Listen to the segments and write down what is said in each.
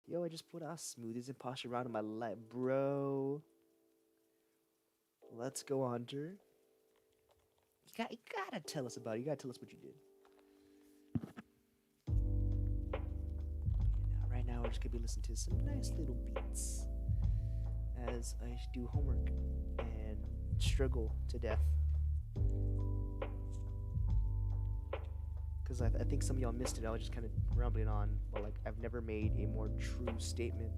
Yo, I just put out smoothest imposter round in my life, bro. Let's go, Hunter. You gotta tell us about it. You gotta tell us what you did. Now, right now, we're just gonna be listening to some nice little beats as I do homework and struggle to death. Because I think some of y'all missed it. I was just kind of rambling on, but like I've never made a more true statement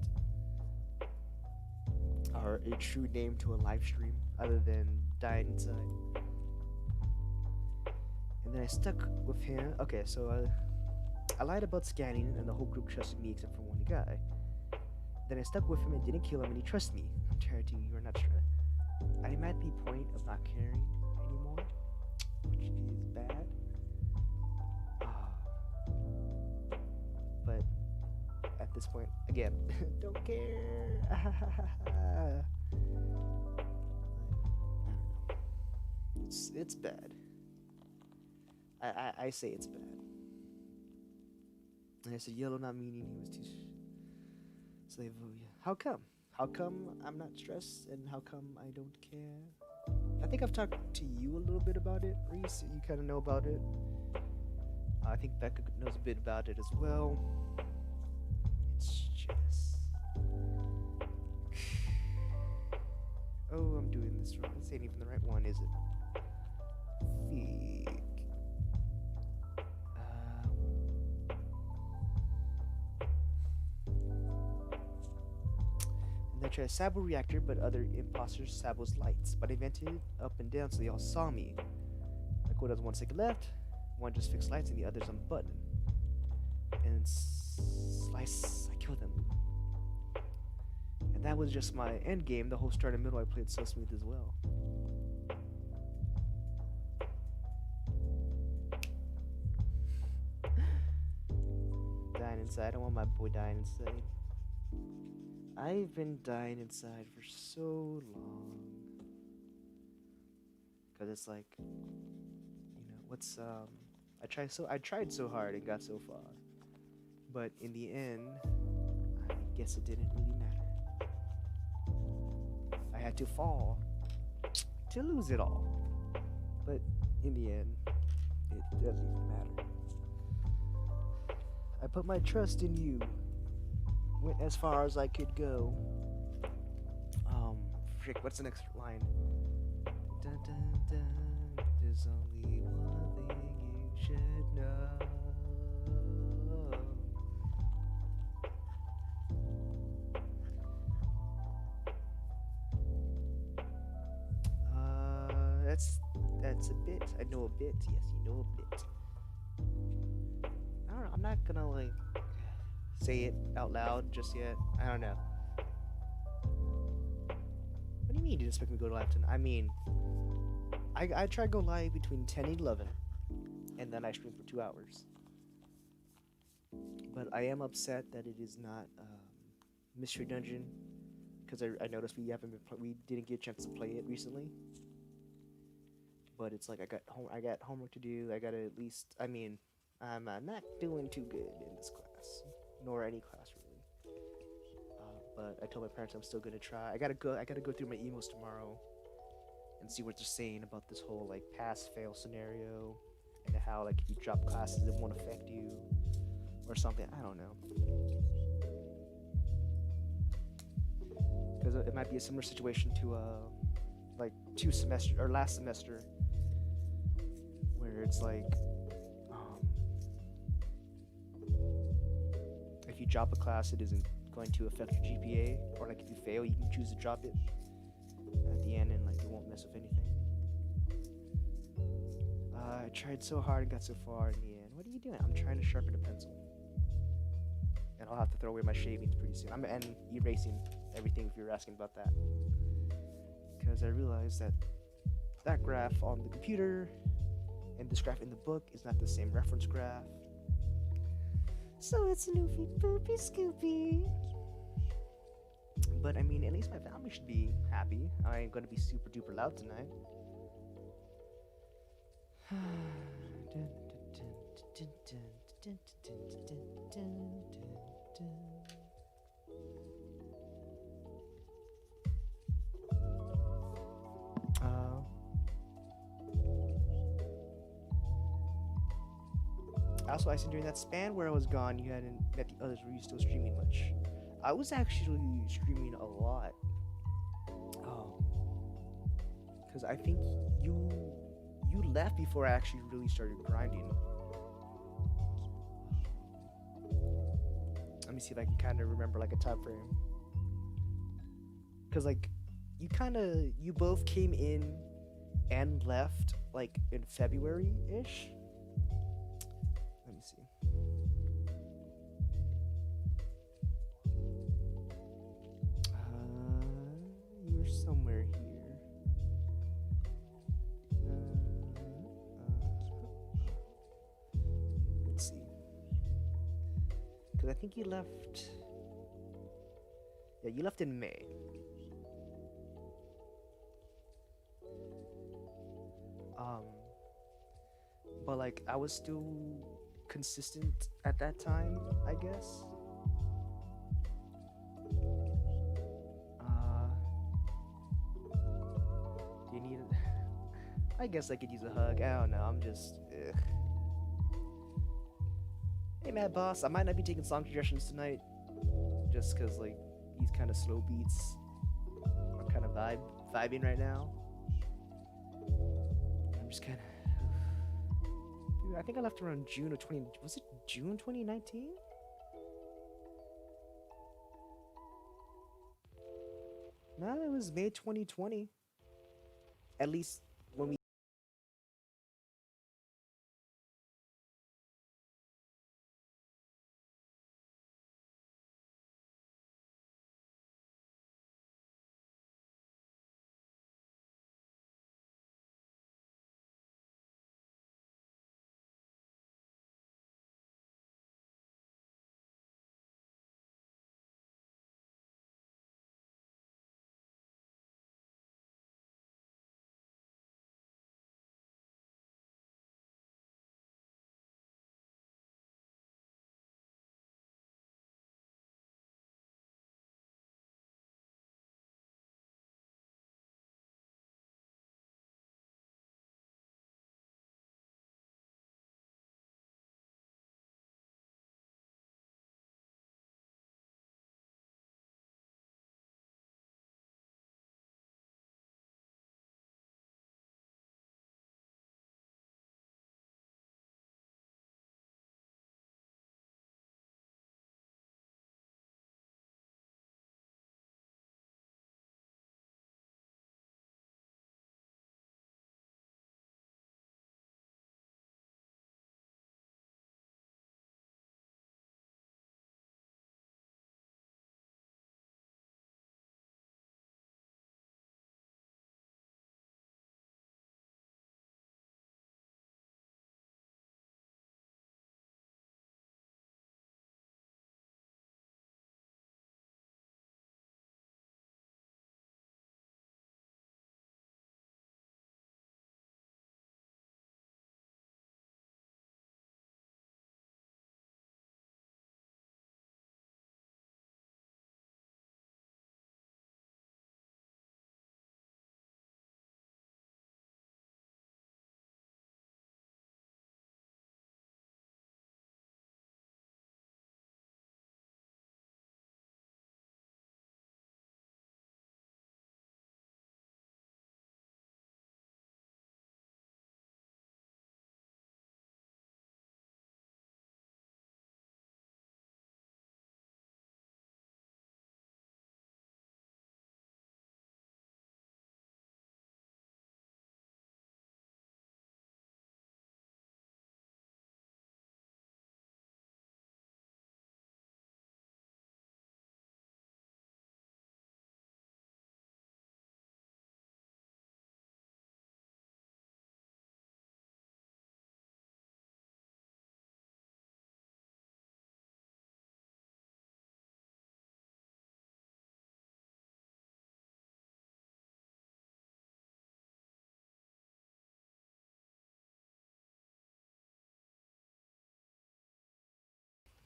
or a true name to a live stream other than dying inside. And then I stuck with him. Okay, so I lied about scanning, and the whole group trusted me except for one guy. Then I stuck with him and didn't kill him, and he trusted me. Charity, you are not sure. I am at the point of not caring anymore, which is bad. But at this point, again, don't care. I don't know. It's bad. I say it's bad. And I said yellow, not meaning he was too slave. How come? How come I'm not stressed, and how come I don't care? I think I've talked to you a little bit about it, Reese. You kind of know about it. I think Becca knows a bit about it as well. It's just... Oh, I'm doing This ain't even the right one, is it? Fig. And they tried to sabo reactor, but other imposters sabo's lights. But I vented up and down so they all saw me. Like, what does one second left? One just fixed lights and the other's on button. And slice, I killed him. And that was just my end game. The whole start and middle I played so smooth as well. Dying inside. I don't want my boy dying inside. I've been dying inside for so long. Cause it's like, you know, what's I tried so hard and got so far. But in the end, I guess it didn't really matter. I had to fall to lose it all. But in the end, it doesn't even matter. I put my trust in you. Went as far as I could go. Frick, what's the next line? Dun, dun, dun. There's only one thing you should know. That's a bit. I know a bit. Yes, you know a bit. I don't know. I'm not gonna like say it out loud just yet. I don't know. What do you mean you didn't expect me to go live tonight? I mean, I try to go live between 10 and 11, and then I stream for 2 hours. But I am upset that it is not Mystery Dungeon, because I noticed we didn't get a chance to play it recently. But it's like I got homework to do. I gotta at least. I mean, I'm not doing too good in this class, nor any class really. But I told my parents I'm still gonna try. I gotta go through my emails tomorrow and see what they're saying about this whole like pass fail scenario, and how like if you drop classes it won't affect you or something. I don't know. Because it might be a similar situation to like last semester, where it's like if you drop a class it isn't going to affect your GPA, or like if you fail you can choose to drop it at the end and like it won't mess with anything. I tried so hard and got so far in the end. What are you doing? I'm trying to sharpen a pencil. And I'll have to throw away my shavings pretty soon. And erasing everything if you're asking about that. Because I realized that graph on the computer and this graph in the book is not the same reference graph. So it's Luffy Poopy Scoopy. But I mean, at least my family should be happy. I ain't gonna be super duper loud tonight. Also, I said during that span where I was gone, you hadn't met the others. Were you still streaming much? I was actually streaming a lot. Because I think you left before I actually really started grinding. Let me see if I can kind of remember like a time frame. Because like you both came in and left like in February-ish. Let me see. You're somewhere here. Let's see. Because I think you left. Yeah, you left in May. But like I was still consistent at that time, I guess. Do you need I guess I could use a hug. I don't know, I'm just Hey Mad Boss, I might not be taking song suggestions tonight just cause like these kind of slow beats are kind of vibe vibing right now. I'm just kind of. Dude, I think I left around June of 20. Was it June 2019? No, it was May 2020. At least when we.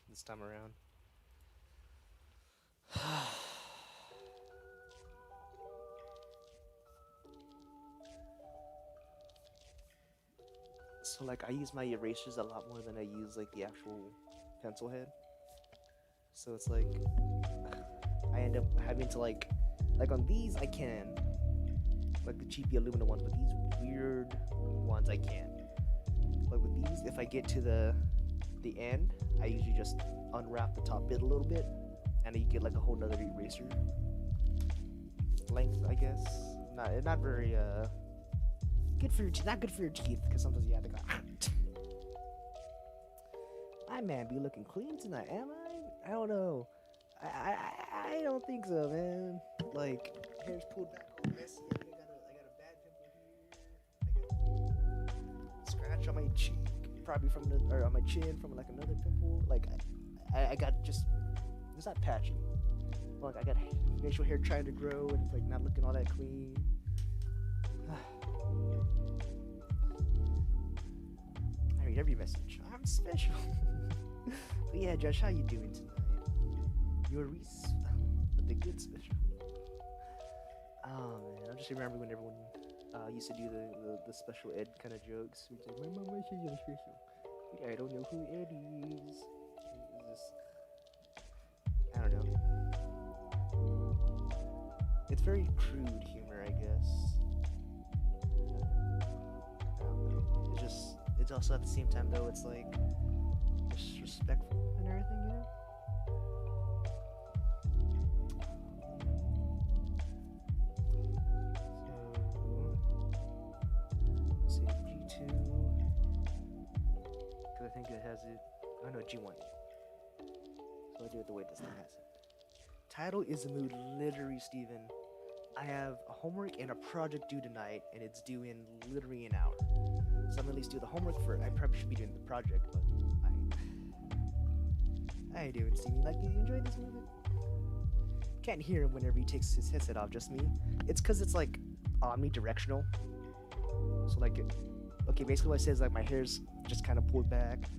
This time around. So like I use my erasers a lot more than I use like the actual pencil head. So it's like I end up having to like on these I can, like the cheapy aluminum ones, but these weird ones I can't. Like with these, if I get to the end, I usually just unwrap the top bit a little bit, and then you get like a whole nother eraser length, I guess. Not very good for your teeth. Not good for your teeth, because sometimes you have to go. I man be looking clean tonight, am I? I don't know. I don't think so, man. Like hair's pulled back all messy. I got a bad pimple here. I got a scratch on my cheek, probably from or on my chin from like another pimple. Like I got just, it's not patchy. Like I got facial hair trying to grow and it's like not looking all that clean. I read every message. I'm special. But yeah, Josh, how you doing tonight? You're Reese, but the good special. Oh man, I just remember when everyone used to do the special ed kind of jokes. We'd say, my mama says you're special. I don't know who Ed is. I don't know. It's very crude humor, I guess. also at the same time though, it's like just respectful and everything, you know. So, let's see G2, because I think it has it. Oh no, G1. So I do it the way this thing has it. Title is the mood, literally, Steven. I have a homework and a project due tonight, and it's due in literally an hour. So I'm at least do the homework first. I probably should be doing the project, but how you doing, Steven? Like, you enjoy this movie? Can't hear him whenever he takes his headset off, just me. It's because it's like omnidirectional. So like, okay, basically what I say is like my hair's just kind of pulled back.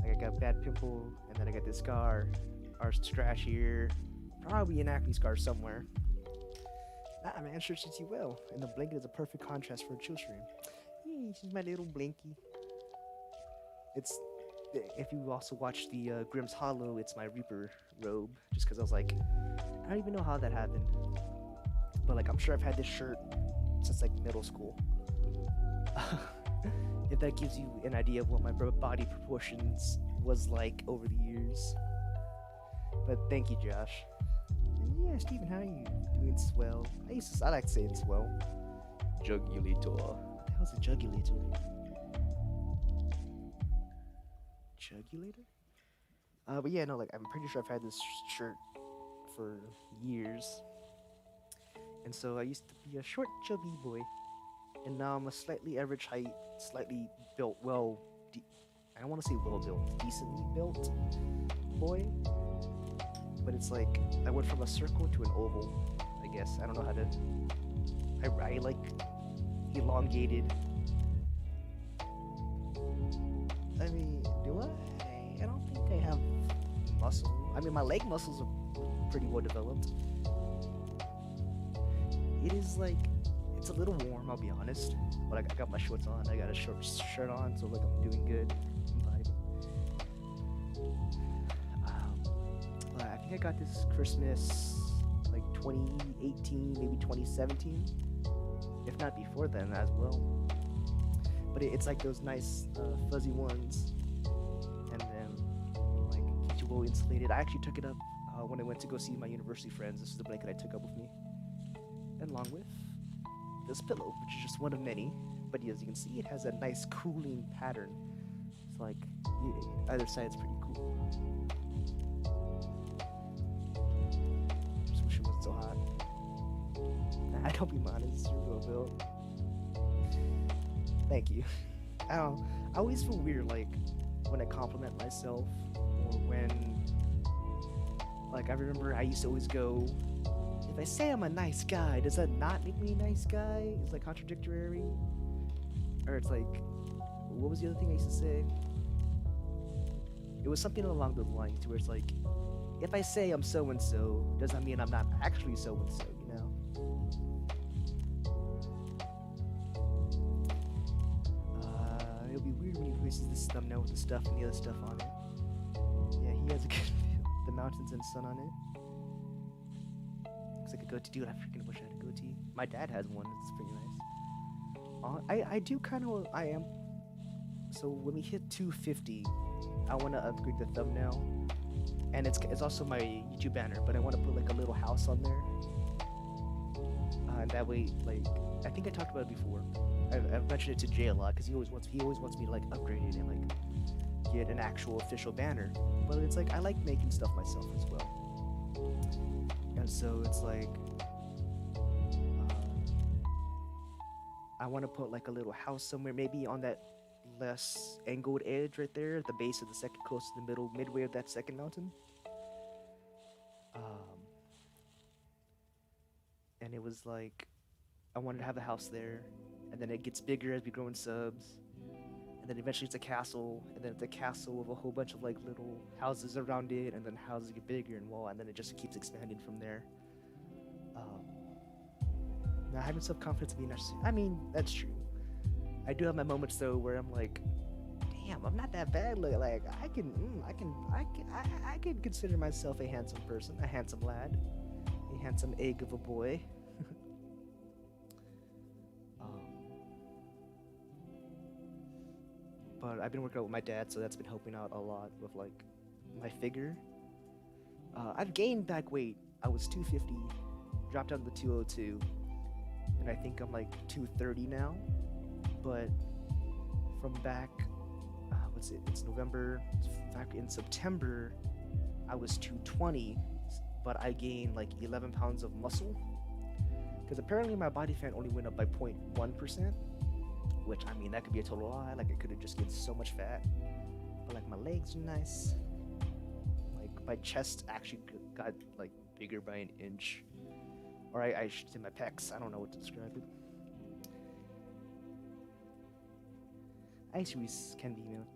Like I got a bad pimple, and then I got this scar, or scratch here, probably an acne scar somewhere. Nah, man, sure suits you well. And the blanket is a perfect contrast for a chill stream. Yay, she's my little blankie. It's, if you also watch the Grimm's Hollow, it's my Reaper robe. Just because I was like, I don't even know how that happened. But like, I'm sure I've had this shirt since like middle school. If that gives you an idea of what my body proportions was like over the years. But thank you, Josh. And yeah, Steven, how are you? Doing swell. I like saying swell. Jugulator. What the hell's a jugulator? Jugulator? But yeah, no, like I'm pretty sure I've had this shirt for years. And so I used to be a short, chubby boy. And now I'm a slightly average height, slightly built, I don't want to say well built, decently built boy. But it's like, I went from a circle to an oval, I guess. I don't know how to, I like elongated. I mean, do I? I don't think I have muscle. I mean, my leg muscles are pretty well developed. It is like, it's a little warm, I'll be honest. But I got my shorts on, I got a short shirt on, so like I'm doing good. I'm vibing. I think I got this Christmas, like 2018, maybe 2017. If not before then as well. But it's like those nice fuzzy ones. And then, like, keeps you well insulated. I actually took it up when I went to go see my university friends. This is the blanket I took up with me. And along with this pillow, which is just one of many. But as you can see, it has a nice cooling pattern. It's like, either side's pretty cool. Just wish it wasn't so hot. I don't be modest, you're well built. Thank you. I always feel weird, like, when I compliment myself, or when, like, I remember I used to always go, if I say I'm a nice guy, does that not make me a nice guy? It's like contradictory. Or it's like, what was the other thing I used to say? It was something along those lines, to where it's like, if I say I'm so-and-so, does that mean I'm not actually so-and-so, you know? It'll be weird when he places this thumbnail with the stuff and the other stuff on it. Yeah, he has a good the mountains and sun on it. Looks like a goatee. Dude, I freaking wish I had a goatee. My dad has one. It's pretty nice. I do kind of. I am. So when we hit 250, I want to upgrade the thumbnail, and it's also my YouTube banner. But I want to put like a little house on there, and that way, like, I think I talked about it before. I've mentioned it to Jay a lot because he always wants me to like upgrade it and like get an actual official banner. But it's like I like making stuff myself as well. And so it's like, I want to put like a little house somewhere, maybe on that less angled edge right there, at the base of the second, close to the middle, midway of that second mountain. And it was like, I wanted to have a house there, and then it gets bigger as we grow in subs, and then eventually it's a castle, and then it's a castle with a whole bunch of like little houses around it, and then houses get bigger and wall, and then it just keeps expanding from there. Now having self-confidence being necessary, I mean, that's true. I do have my moments though where I'm like, damn, I'm not that bad. Like I can consider myself a handsome person, a handsome lad, a handsome egg of a boy. but I've been working out with my dad, so that's been helping out a lot with like my figure. I've gained back weight. I was 250, dropped down to 202, and I think I'm like 230 now. But from back, what's it? It's November. Back in September, I was 220, but I gained like 11 pounds of muscle. Because apparently my body fat only went up by 0.1%, which I mean that could be a total lie. Like I could have just gained so much fat, but like my legs are nice. Like my chest actually got like bigger by an inch, or I should say my pecs. I don't know what to describe it. Ice Reese can be emailed.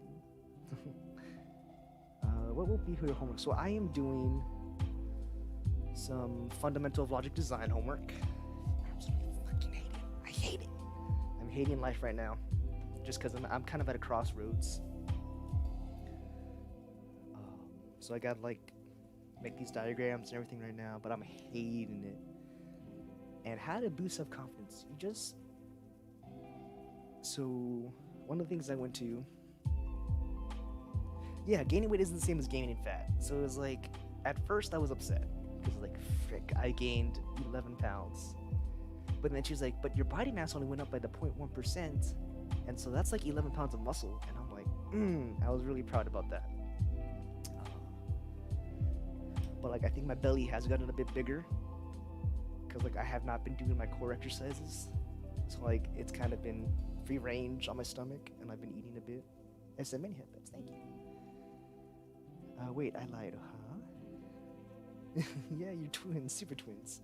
What will be your homework? So I am doing some fundamental of logic design homework. I absolutely fucking hate it. I hate it. I'm hating life right now, just because I'm kind of at a crossroads. So I got like make these diagrams and everything right now, but I'm hating it. And how to boost self-confidence? You just so one of the things I went to. Yeah, gaining weight isn't the same as gaining fat. So it was like, at first I was upset. Because like, frick, I gained 11 pounds. But then she was like, but your body mass only went up by the 0.1%. And so that's like 11 pounds of muscle. And I'm like, I was really proud about that. But like, I think my belly has gotten a bit bigger. Because like, I have not been doing my core exercises. So like, it's kind of been free range on my stomach. And I've been eating a bit. SM many headbeds, thank you. Wait, I lied, huh? Yeah, you're twins, super twins.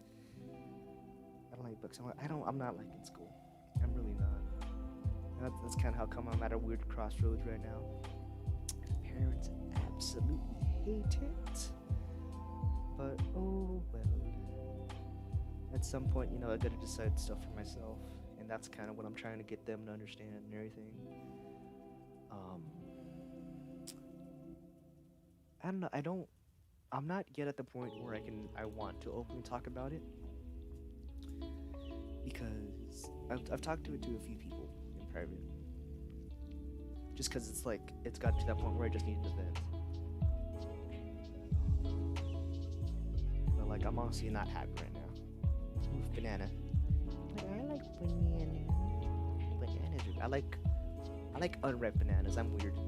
I don't like books. I'm not liking school. I'm really not. That's kind of how come I'm at a weird crossroads right now. Parents absolutely hate it. But, oh well. At some point, you know, I gotta decide stuff for myself. And that's kind of what I'm trying to get them to understand and everything. I don't know, I'm not yet at the point where I want to openly talk about it. Because I've talked to a few people in private. Just because it's like, it's got to that point where I just need to vent. But like, I'm honestly not happy right now. Oof, banana. But I like banana. Bananas are, I like unripe bananas, I'm weird.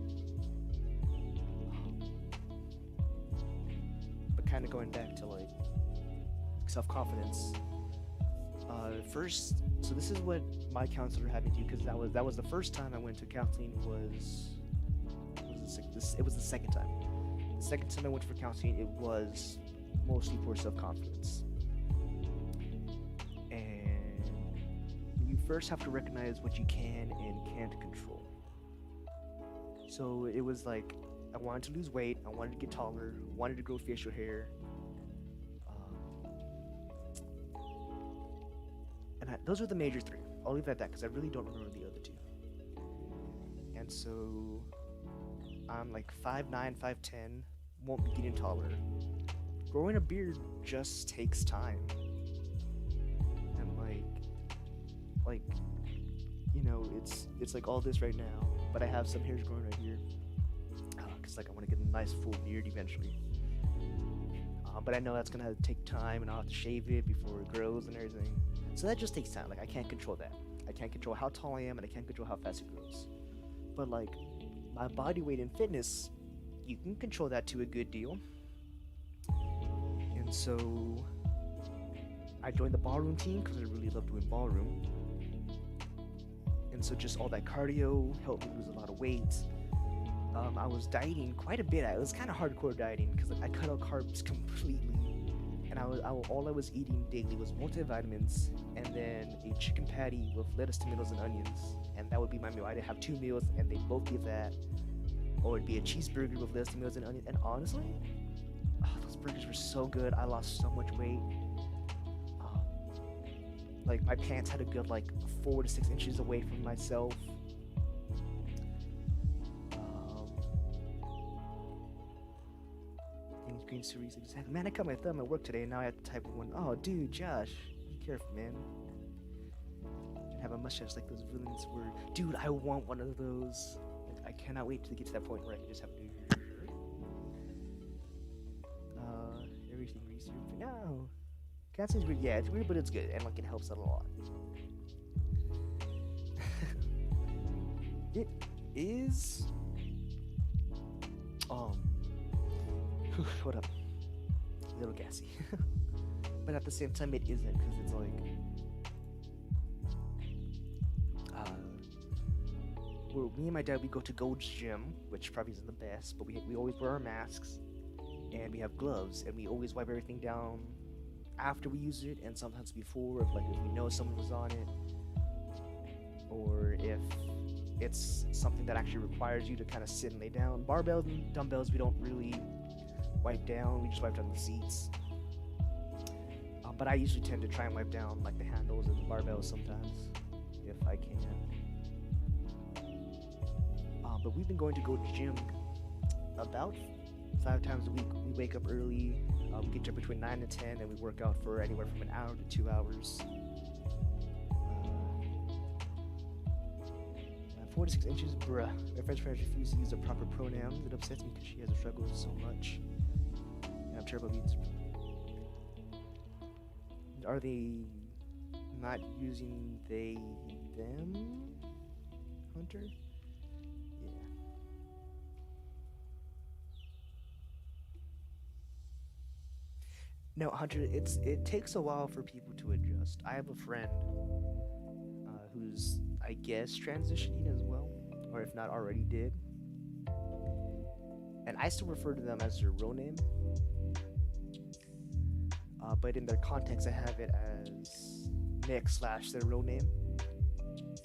Kind of going back to like self-confidence. First, so this is what my counselor had me do, because that was the first time I went to counseling. It was the second time. The second time I went for counseling, it was mostly for self-confidence. And you first have to recognize what you can and can't control. So it was like, I wanted to lose weight, I wanted to get taller, wanted to grow facial hair. And those were the major three. I'll leave it at that because I really don't remember the other two. And so I'm like 5'9", 5'10", won't be getting taller. Growing a beard just takes time. And like you know, it's like all this right now, but I have some hairs growing right here. Cause like I want to get a nice full beard eventually. But I know that's gonna take time, and I'll have to shave it before it grows and everything. So that just takes time. Like I can't control that. I can't control how tall I am, and I can't control how fast it grows. But like my body weight and fitness, you can control that to a good deal. And so I joined the ballroom team because I really love doing ballroom. And so just all that cardio helped me lose a lot of weight. I was dieting quite a bit. It was kind of hardcore dieting because like, I cut out carbs completely, and all I was eating daily was multivitamins and then a chicken patty with lettuce, tomatoes, and onions, and that would be my meal. I'd have 2 meals, and they'd both be that, or it'd be a cheeseburger with lettuce, tomatoes, and onions. And honestly, those burgers were so good. I lost so much weight. Like my pants had a good like 4 to 6 inches away from myself. Green series, exactly. Man, I cut my thumb at work today, and now I have to type one. Oh, dude, Josh, be careful, man. Have a mustache like those villains were. Dude, I want one of those. Like, Cannot wait to get to that point where I can just have to do everything easier for now. Catson's weird. Yeah, it's weird, but it's good, and like it helps out a lot. It is. What up? A little gassy, but at the same time, it isn't because it's like. Me and my dad, we go to Gold's Gym, which probably isn't the best, but we always wear our masks, and we have gloves, and we always wipe everything down after we use it, and sometimes before, if we know someone was on it, or if it's something that actually requires you to kind of sit and lay down. Barbells and dumbbells, we don't really wipe down, we just wipe down the seats. But I usually tend to try and wipe down like the handles and the barbells sometimes, if I can. But we've been going to go to the gym about 5 times a week. We wake up early, we get up between 9 and 10, and we work out for anywhere from an hour to 2 hours. 4 to 6 inches, bruh. My French friend refuses to use the proper pronouns. It upsets me because she has struggled so much. And I'm terrible at Are they not using they, them? Hunter? Yeah. No, Hunter, it takes a while for people to adjust. I have a friend who's, I guess, transitioning as well, or if not already did. And I still refer to them as their real name. But in their context, I have it as Nick / their real name.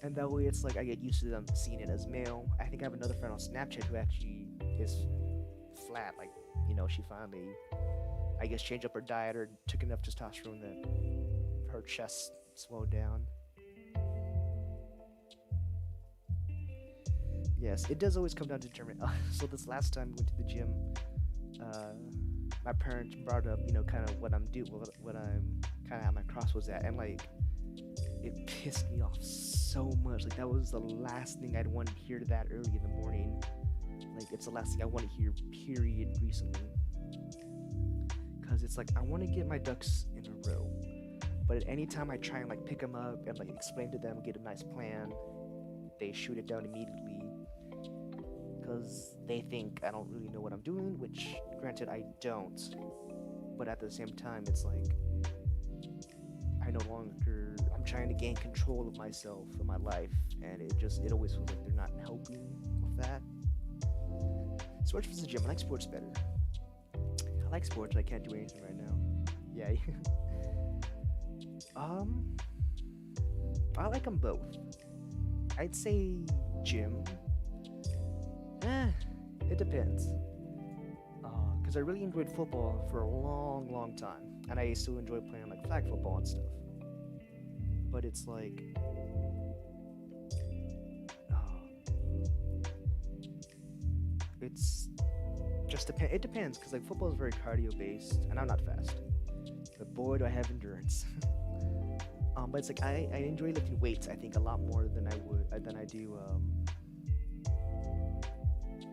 And that way it's like I get used to them seeing it as male. I think I have another friend on Snapchat who actually is flat. Like, you know, she finally, I guess, changed up her diet or took enough testosterone that her chest slowed down. Yes, it does always come down to German. So this last time we went to the gym, my parents brought up, you know, kind of what I'm kind of at my crossroads at, and like, it pissed me off so much. Like, that was the last thing I'd want to hear that early in the morning. Like, it's the last thing I want to hear, period, recently. Because it's like, I want to get my ducks in a row. But at any time I try and like pick them up and like explain to them, get a nice plan, they shoot it down immediately. Because they think I don't really know what I'm doing, which, granted, I don't. But at the same time, it's like, I'm trying to gain control of myself and my life, and it always feels like they're not helping with that. Sports versus gym. I like sports better. I like sports, I can't do anything right now. Yeah. I like them both. I'd say gym. It depends. Because I really enjoyed football for a long, long time, and I still enjoy playing like flag football and stuff. But it's like, it's just it depends, because like football is very cardio based, and I'm not fast, but boy do I have endurance. But it's like I enjoy lifting weights, I think, a lot more than I do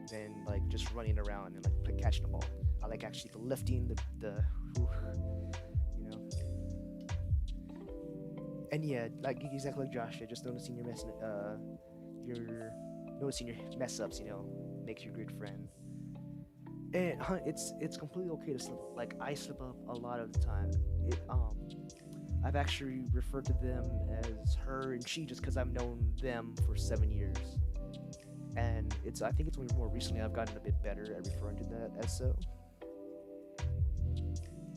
than like just running around and like catching the ball. I like actually the lifting, the you know. And yeah, like exactly like Josh, just noticing your mess ups, you know, makes you a good friend. And it's completely okay to slip up. Like, I slip up a lot of the time. I've actually referred to them as her and she just because I've known them for 7 years. And I think it's only more recently I've gotten a bit better at referring to that as so.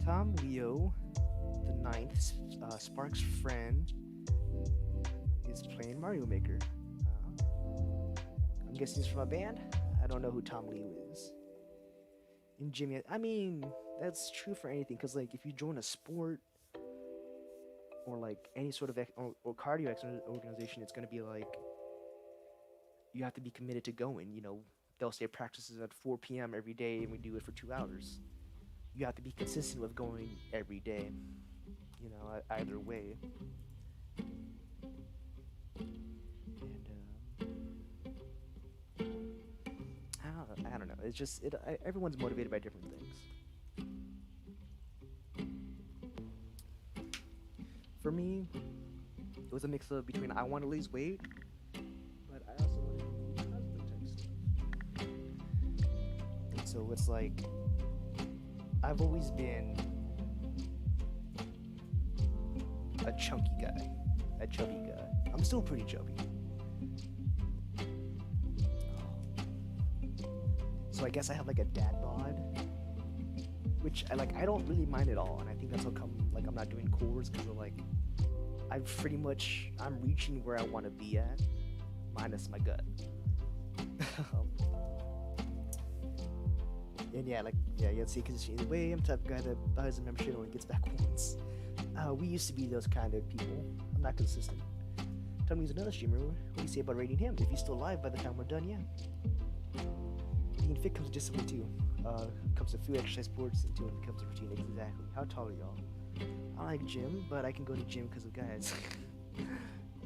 Tom Leo, the 9th, Spark's friend, is playing Mario Maker. I'm guessing he's from a band. I don't know who Tom Leo is. In Jimmy, I mean, that's true for anything, because like if you join a sport or like any sort of or cardio organization, it's going to be like you have to be committed to going. You know, they'll say practices at 4 p.m. every day, and we do it for 2 hours. You have to be consistent with going every day. You know, either way. And It's just everyone's motivated by different things. For me, it was a mix of between I want to lose weight, but I also want to do cosplay type stuff. And so it's like I've always been a chunky guy, a chubby guy. I'm still pretty chubby. So I guess I have like a dad bod, which I don't really mind at all, and I think that's how come like I'm not doing cores because of like I'm reaching where I want to be at, minus my gut. And you'll see, because in a way I'm the type of guy that buys a membership and only gets back once. We used to be those kind of people. I'm not consistent. Tell me he's another streamer. What do you say about rating him? If he's still alive by the time we're done, yeah. Being fit comes with discipline too. Comes to food, exercise, sports, until it becomes a routine. Exactly. How tall are y'all? I like gym, but I can go to gym because of guys.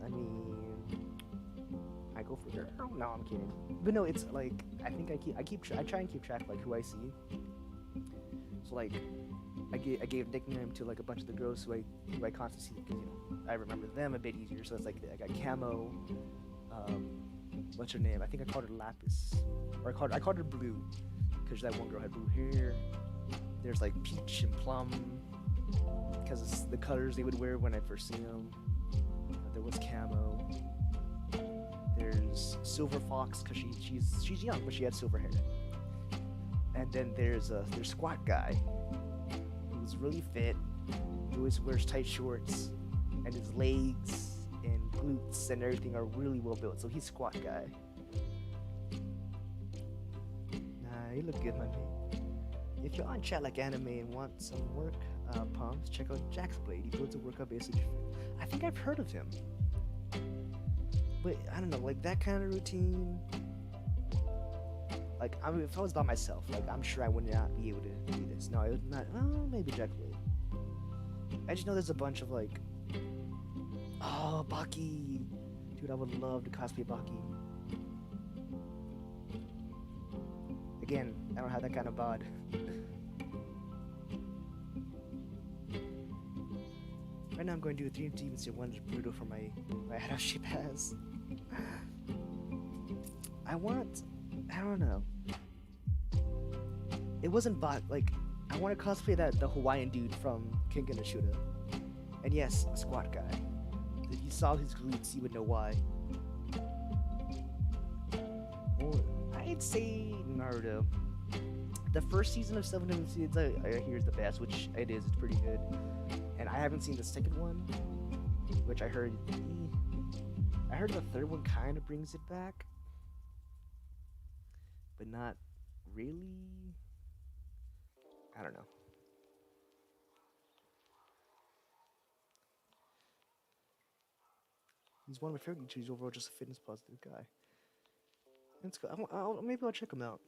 I mean, I go for girl. No, I'm kidding. But no, it's like I try and keep track of like who I see. So like, I gave nickname to like a bunch of the girls who I constantly see because I remember them a bit easier. So it's like I got Camo. What's her name? I think I called her Lapis, or I called her Blue because that one girl had blue hair. There's like Peach and Plum because it's the colors they would wear when I first seen them. There was Camo. There's Silver Fox because she's young but she had silver hair. And then there's Squat Guy who's really fit, who always wears tight shorts, and his legs and glutes and everything are really well built. So he's Squat Guy. Nah, you look good, my man. If you're on chat like anime and want some work pumps, check out Jack's Blade. He builds a workout basically. I think I've heard of him, but I don't know, like that kind of routine. Like, I mean, if I was by myself, like I'm sure I would not be able to do this. No, it would not. Oh, maybe Jack Blade. I just know there's a bunch of like, oh, Baki. Dude, I would love to cosplay Baki. Again, I don't have that kind of bod. Right now I'm going to do 3 Demons and 1 Brutal for my Adult She Pass. I don't know. It wasn't like, I want to cosplay the Hawaiian dude from King and Ashuda. And yes, Squat Guy. If you saw his glutes, you would know why. Or I'd say Naruto. The first season of 7 Seeds I hear is the best, which it is. It's pretty good. And I haven't seen the second one, which I heard the third one kind of brings it back, but not really. I don't know. He's one of my favorite YouTubers. He's overall just a fitness positive guy. Let's go. Maybe I'll check him out.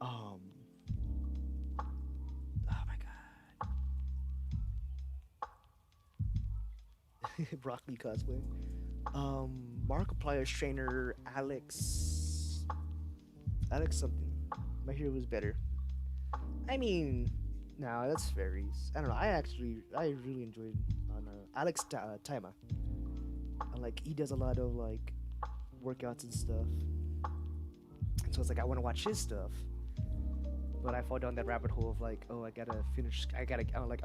Oh my god. Broccoli cosplay. Markiplier's trainer Alex something. My hero was better. I mean, no, that's fairies. I don't know. I really enjoyed on Alex Taima. Like, he does a lot of like workouts and stuff. And so it's like I want to watch his stuff, but I fall down that rabbit hole of like, oh, I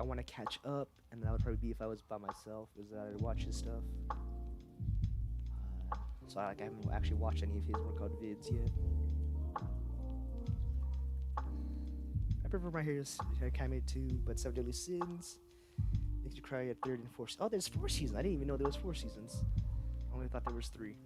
want to catch up, and that would probably be if I was by myself, is that I'd watch his stuff. So I haven't actually watched any of his workout vids yet. I prefer my hair's Kaime too, but 7 Deadly Sins makes you cry at 3rd and 4th. Oh, there's 4 seasons. I didn't even know there was 4 seasons. I only thought there was 3.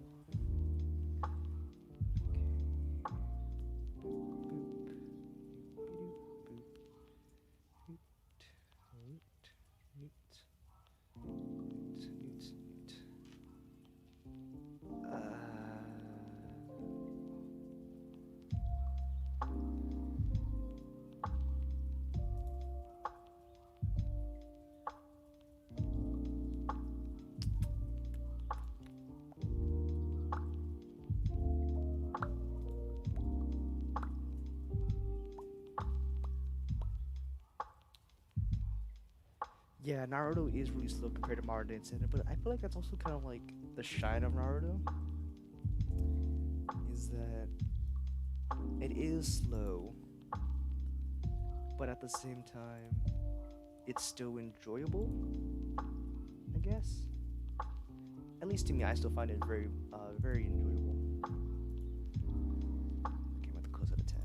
Yeah, Naruto is really slow compared to Maruto and Senna, but I feel like that's also kind of like the shine of Naruto, is that it is slow, but at the same time, it's still enjoyable, I guess. At least to me, I still find it very enjoyable. Okay, I'm about to close out a tab.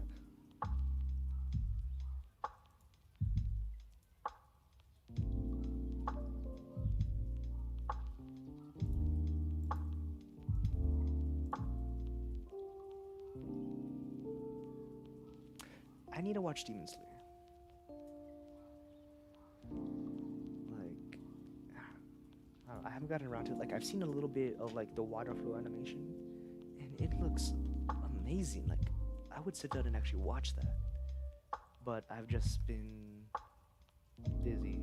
I need to watch Demon Slayer. Like, I haven't gotten around to it. Like, I've seen a little bit of like the waterflow animation, and it looks amazing. Like, I would sit down and actually watch that. But I've just been busy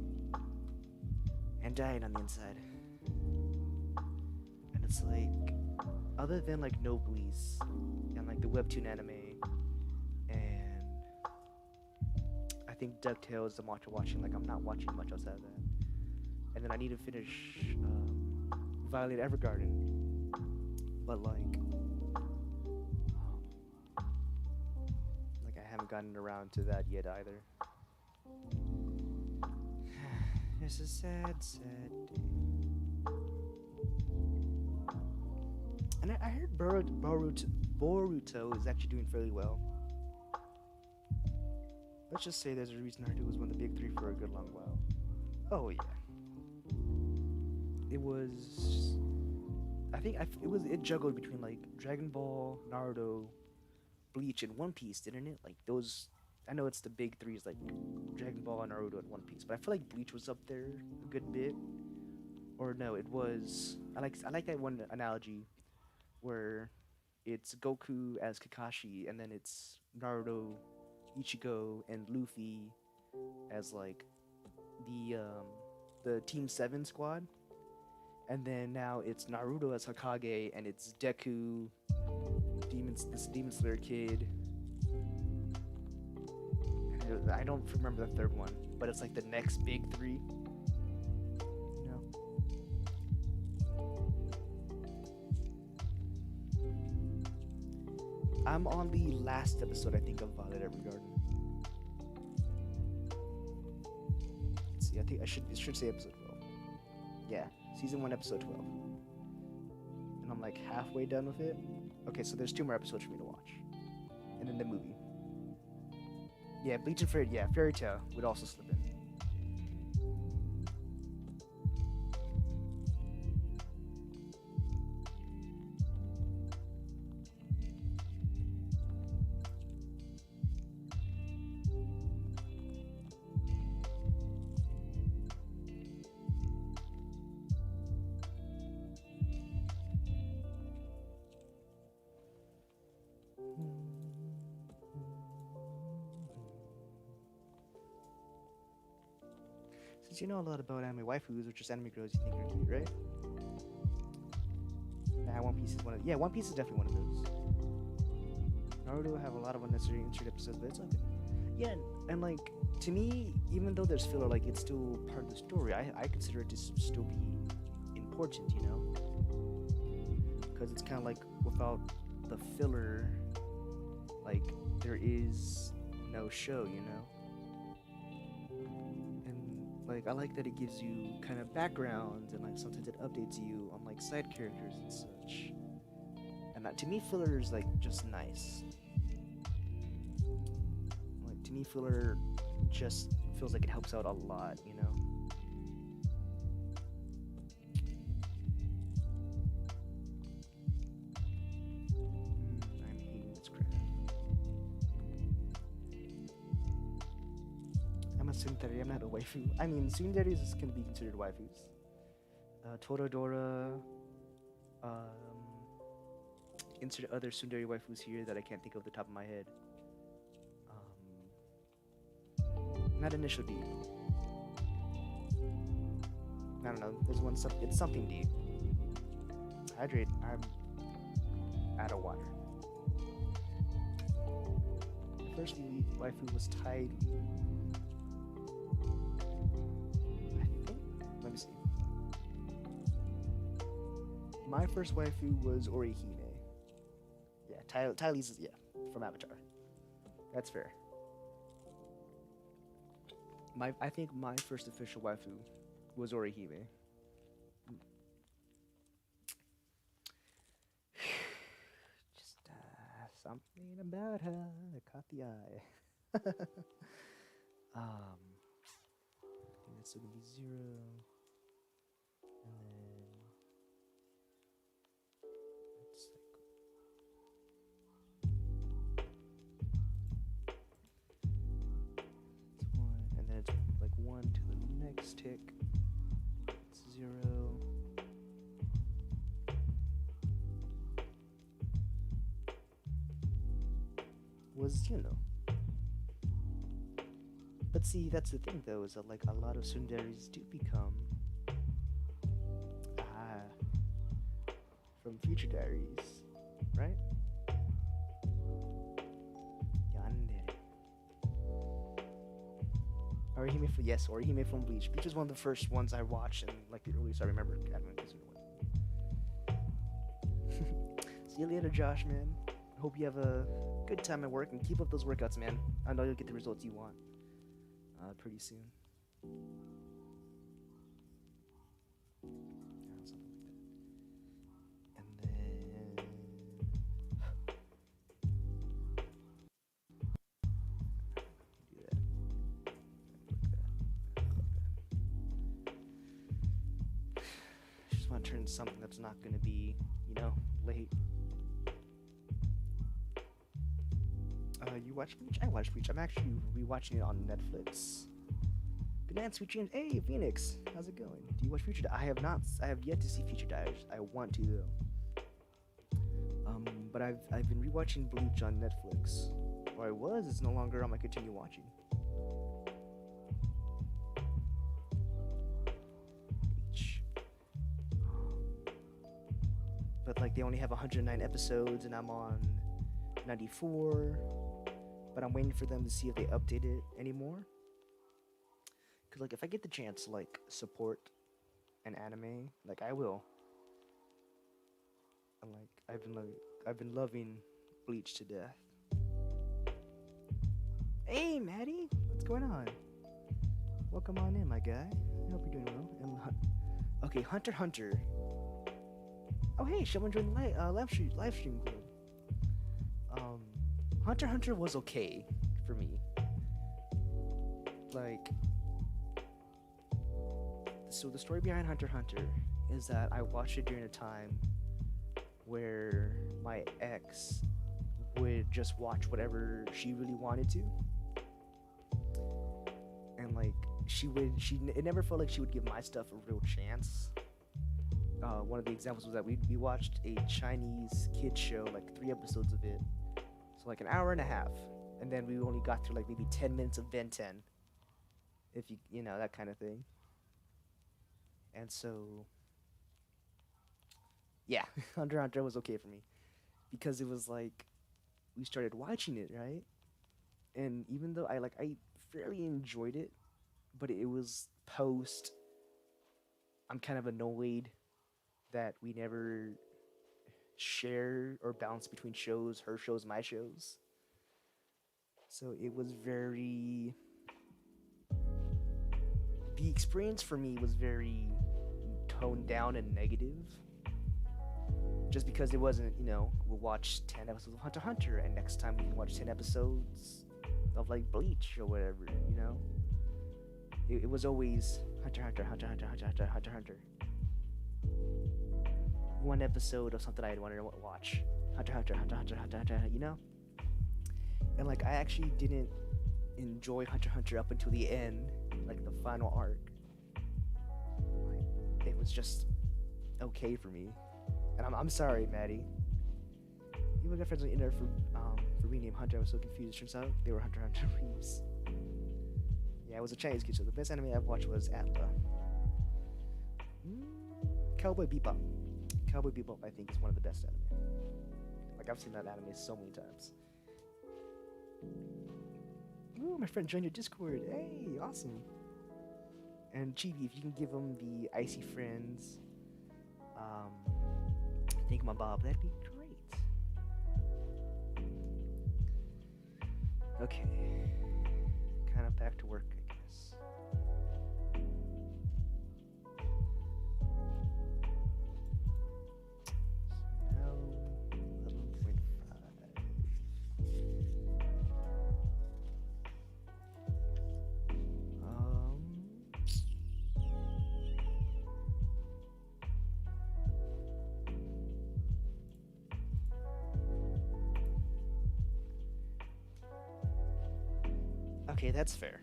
and dying on the inside. And it's like, other than like Noblies and like the webtoon anime, and I think DuckTales, I'm watching. Like, I'm not watching much outside of that. And then I need to finish Violet Evergarden. But like I haven't gotten around to that yet either. It's a sad, sad day. And I heard Boruto is actually doing fairly well. Let's just say there's a reason Naruto was one of the big three for a good long while. Oh yeah. It was. It juggled between like Dragon Ball, Naruto, Bleach, and One Piece, didn't it? Like those. I know it's the big threes like Dragon Ball, Naruto, and One Piece, but I feel like Bleach was up there a good bit. Or no, it was. I like that one analogy where it's Goku as Kakashi, and then it's Naruto, Ichigo, and Luffy as like the Team 7 squad. And then now it's Naruto as Hokage, and it's Deku, this Demon Slayer kid. And I don't remember the third one, but it's like the next big three. You know? I'm on the last episode, I think, of Violet Evergarden. Let's see, I think it should say episode 12. Yeah. Season 1, episode 12. And I'm like halfway done with it. Okay, so there's 2 more episodes for me to watch. And then the movie. Yeah, Bleach and Fairy, Fairy Tail would also slip in. Since you know a lot about anime waifus, or just anime girls you think are cute, right? Nah, One Piece is one of. Yeah, One Piece is definitely one of those. Naruto have a lot of unnecessary insert episodes, but it's okay. Yeah, and like to me, even though there's filler, like it's still part of the story. I consider it to still be important, you know, because it's kind of like without the filler, like there is no show, you know. Like, I like that it gives you kind of backgrounds, and like sometimes it updates you on like side characters and such. And that, to me, filler is like just nice. Like to me, filler just feels like it helps out a lot, you know. I'm hating this crap. I'm a tsundere, I'm not a waifu. I mean, tsunderes can be considered waifus. Toradora, insert other tsundere waifus here that I can't think of the top of my head. Not initial D. I don't know. There's one. It's something D. Hydrate. I'm out of water. The first waifu was Tide. I think My first waifu was Orihime. Yeah, Tylee's yeah, from Avatar. That's fair. I think my first official waifu was Orihime. Just something about her that caught the eye. I think that's still gonna be 0, and then it's one, and then it's like 1 to the next tick. It's 0. Was But see, that's the thing though, is that like a lot of tsunderes do become from Future Diaries, right? Yandere. Orihime from Orihime from Bleach. Bleach is one of the first ones I watched, and like the earliest I remember anime. See you later, Josh, man. Hope you have a good time at work and keep up those workouts, man. I know you'll get the results you want pretty soon. Something like that. And then do that. Just want to turn something that's not going to be, late. You watch Bleach? I watch Bleach. I'm actually rewatching it on Netflix. Good night, sweet dreams. Hey, Phoenix, how's it going? Do you watch Future Diaries? I have yet to see Future Diaries. I want to though. But I've been rewatching Bleach on Netflix. Or I was. It's no longer on my continue watching. Bleach. But like they only have 109 episodes, and I'm on 94. But I'm waiting for them to see if they update it anymore. Cause like if I get the chance to like support an anime, like I will. And like I've been loving Bleach to death. Hey Maddie, what's going on? Welcome on in, my guy. I hope you're doing well. Okay, Hunter x Hunter. Oh hey, someone joined the live stream group. Hunter x Hunter was okay for me. Like, so the story behind Hunter x Hunter is that I watched it during a time where my ex would just watch whatever she really wanted to. And like, it never felt like she would give my stuff a real chance. One of the examples was that we watched a Chinese kid show, like 3 episodes of it. So like an hour and a half. And then we only got through like maybe 10 minutes of Ben 10. If you know, that kind of thing. And so, yeah, Hunter x Hunter was okay for me. Because it was like, we started watching it, right? And even though I fairly enjoyed it, but it was post, I'm kind of annoyed that we never share or bounce between shows, her shows, my shows. So it was very, the experience for me was very toned down and negative. Just because it wasn't, we'll watch 10 episodes of Hunter x Hunter, and next time we can watch 10 episodes of like Bleach or whatever, It was always Hunter x Hunter, Hunter x Hunter, Hunter x Hunter, Hunter x Hunter. One episode of something I wanted to watch. Hunter x Hunter, Hunter x Hunter, Hunter x Hunter, And like I actually didn't enjoy Hunter x Hunter up until the end, like the final arc. Like it was just okay for me. And I'm sorry, Maddie. You got friends on the internet for rename Hunter. I was so confused. Turns out they were Hunter x Hunter Reeves. Yeah, it was a Chinese kid, so the best anime I've watched was Atla. Cowboy Bebop. Cowboy Bebop, I think, is one of the best anime. Like, I've seen that anime so many times. Ooh, my friend joined your Discord. Hey, awesome. And Chibi, if you can give him the Icy Friends Thingamabob. That'd be great. Okay. Kind of back to work, I guess. So now 11.5. Okay, that's fair.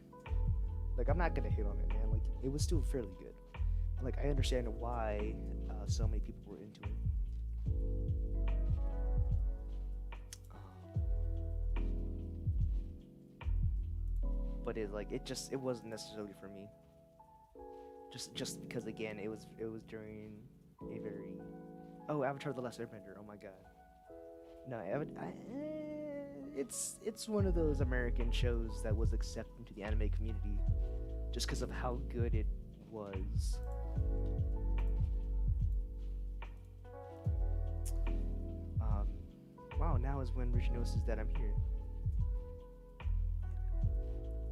Like, I'm not gonna hit on it, man. Like, it was still fairly good. Like, I understand why so many people were into it. But it wasn't necessarily for me. Just because, again, it was during a very Avatar: The Last Airbender. Oh my god. No, it's one of those American shows that was accepted into the anime community just because of how good it was. Wow, now is when Rich notices that I'm here.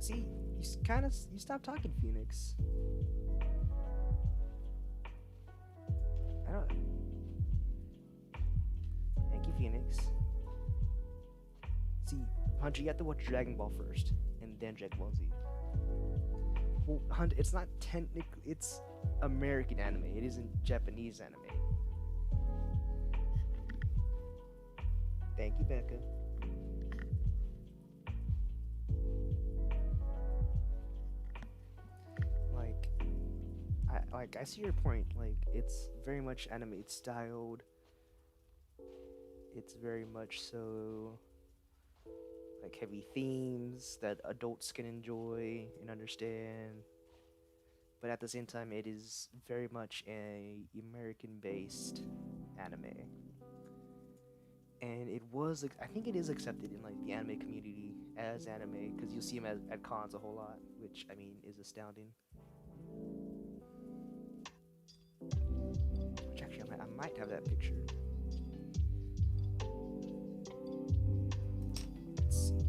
See, you stopped talking, Phoenix. I don't. Thank you, Phoenix. See, Hunter, you have to watch Dragon Ball first, and then Dragon Ball Z. Well, Hunter, it's not technically, it's American anime. It isn't Japanese anime. Thank you, Becca. I see your point. Like, it's very much anime styled. It's very much so like heavy themes that adults can enjoy and understand. But at the same time, it is very much a American-based anime. And I think it is accepted in like the anime community as anime, because you'll see them at cons a whole lot, which I mean is astounding. Which actually I might have that picture. Let's see.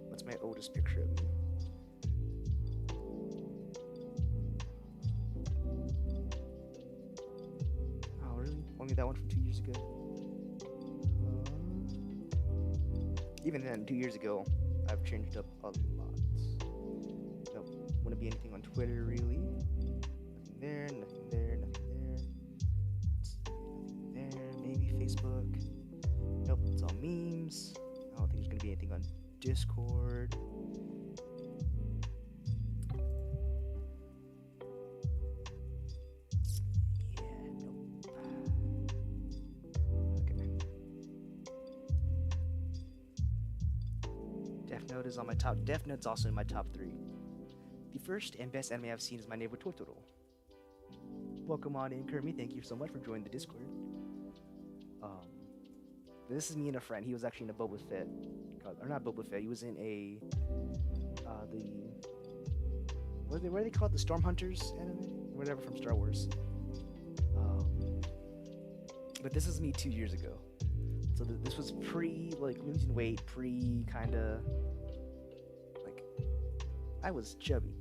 What's my oldest picture of me? Oh really? Only that one from 2 years ago? Even then, 2 years ago, I've changed up a lot. Nope, wouldn't be anything on Twitter, really. Nothing there, nothing there, nothing there. Nothing there, maybe Facebook. Nope, it's all memes. I don't think there's gonna be anything on Discord. Is on my top. Death Note's also in my top 3. The first and best anime I've seen is My Neighbor Totoro. Welcome on in, Kermit. Thank you so much for joining the Discord. This is me and a friend. He was actually in a Boba Fett, or not Boba Fett. He was in a what do they call it? The Storm Hunters anime, or whatever from Star Wars. But this is me 2 years ago. So this was pre like losing weight, pre kind of. I was chubby.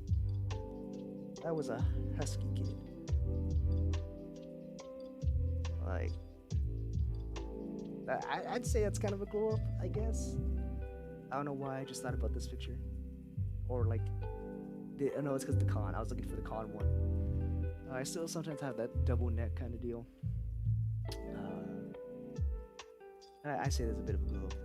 I was a husky kid. Like, I'd say that's kind of a glow up, I guess. I don't know why I just thought about this picture. Or like, no, it's because the con. I was looking for the con one. I still sometimes have that double neck kind of deal. I say there's a bit of a glow up there.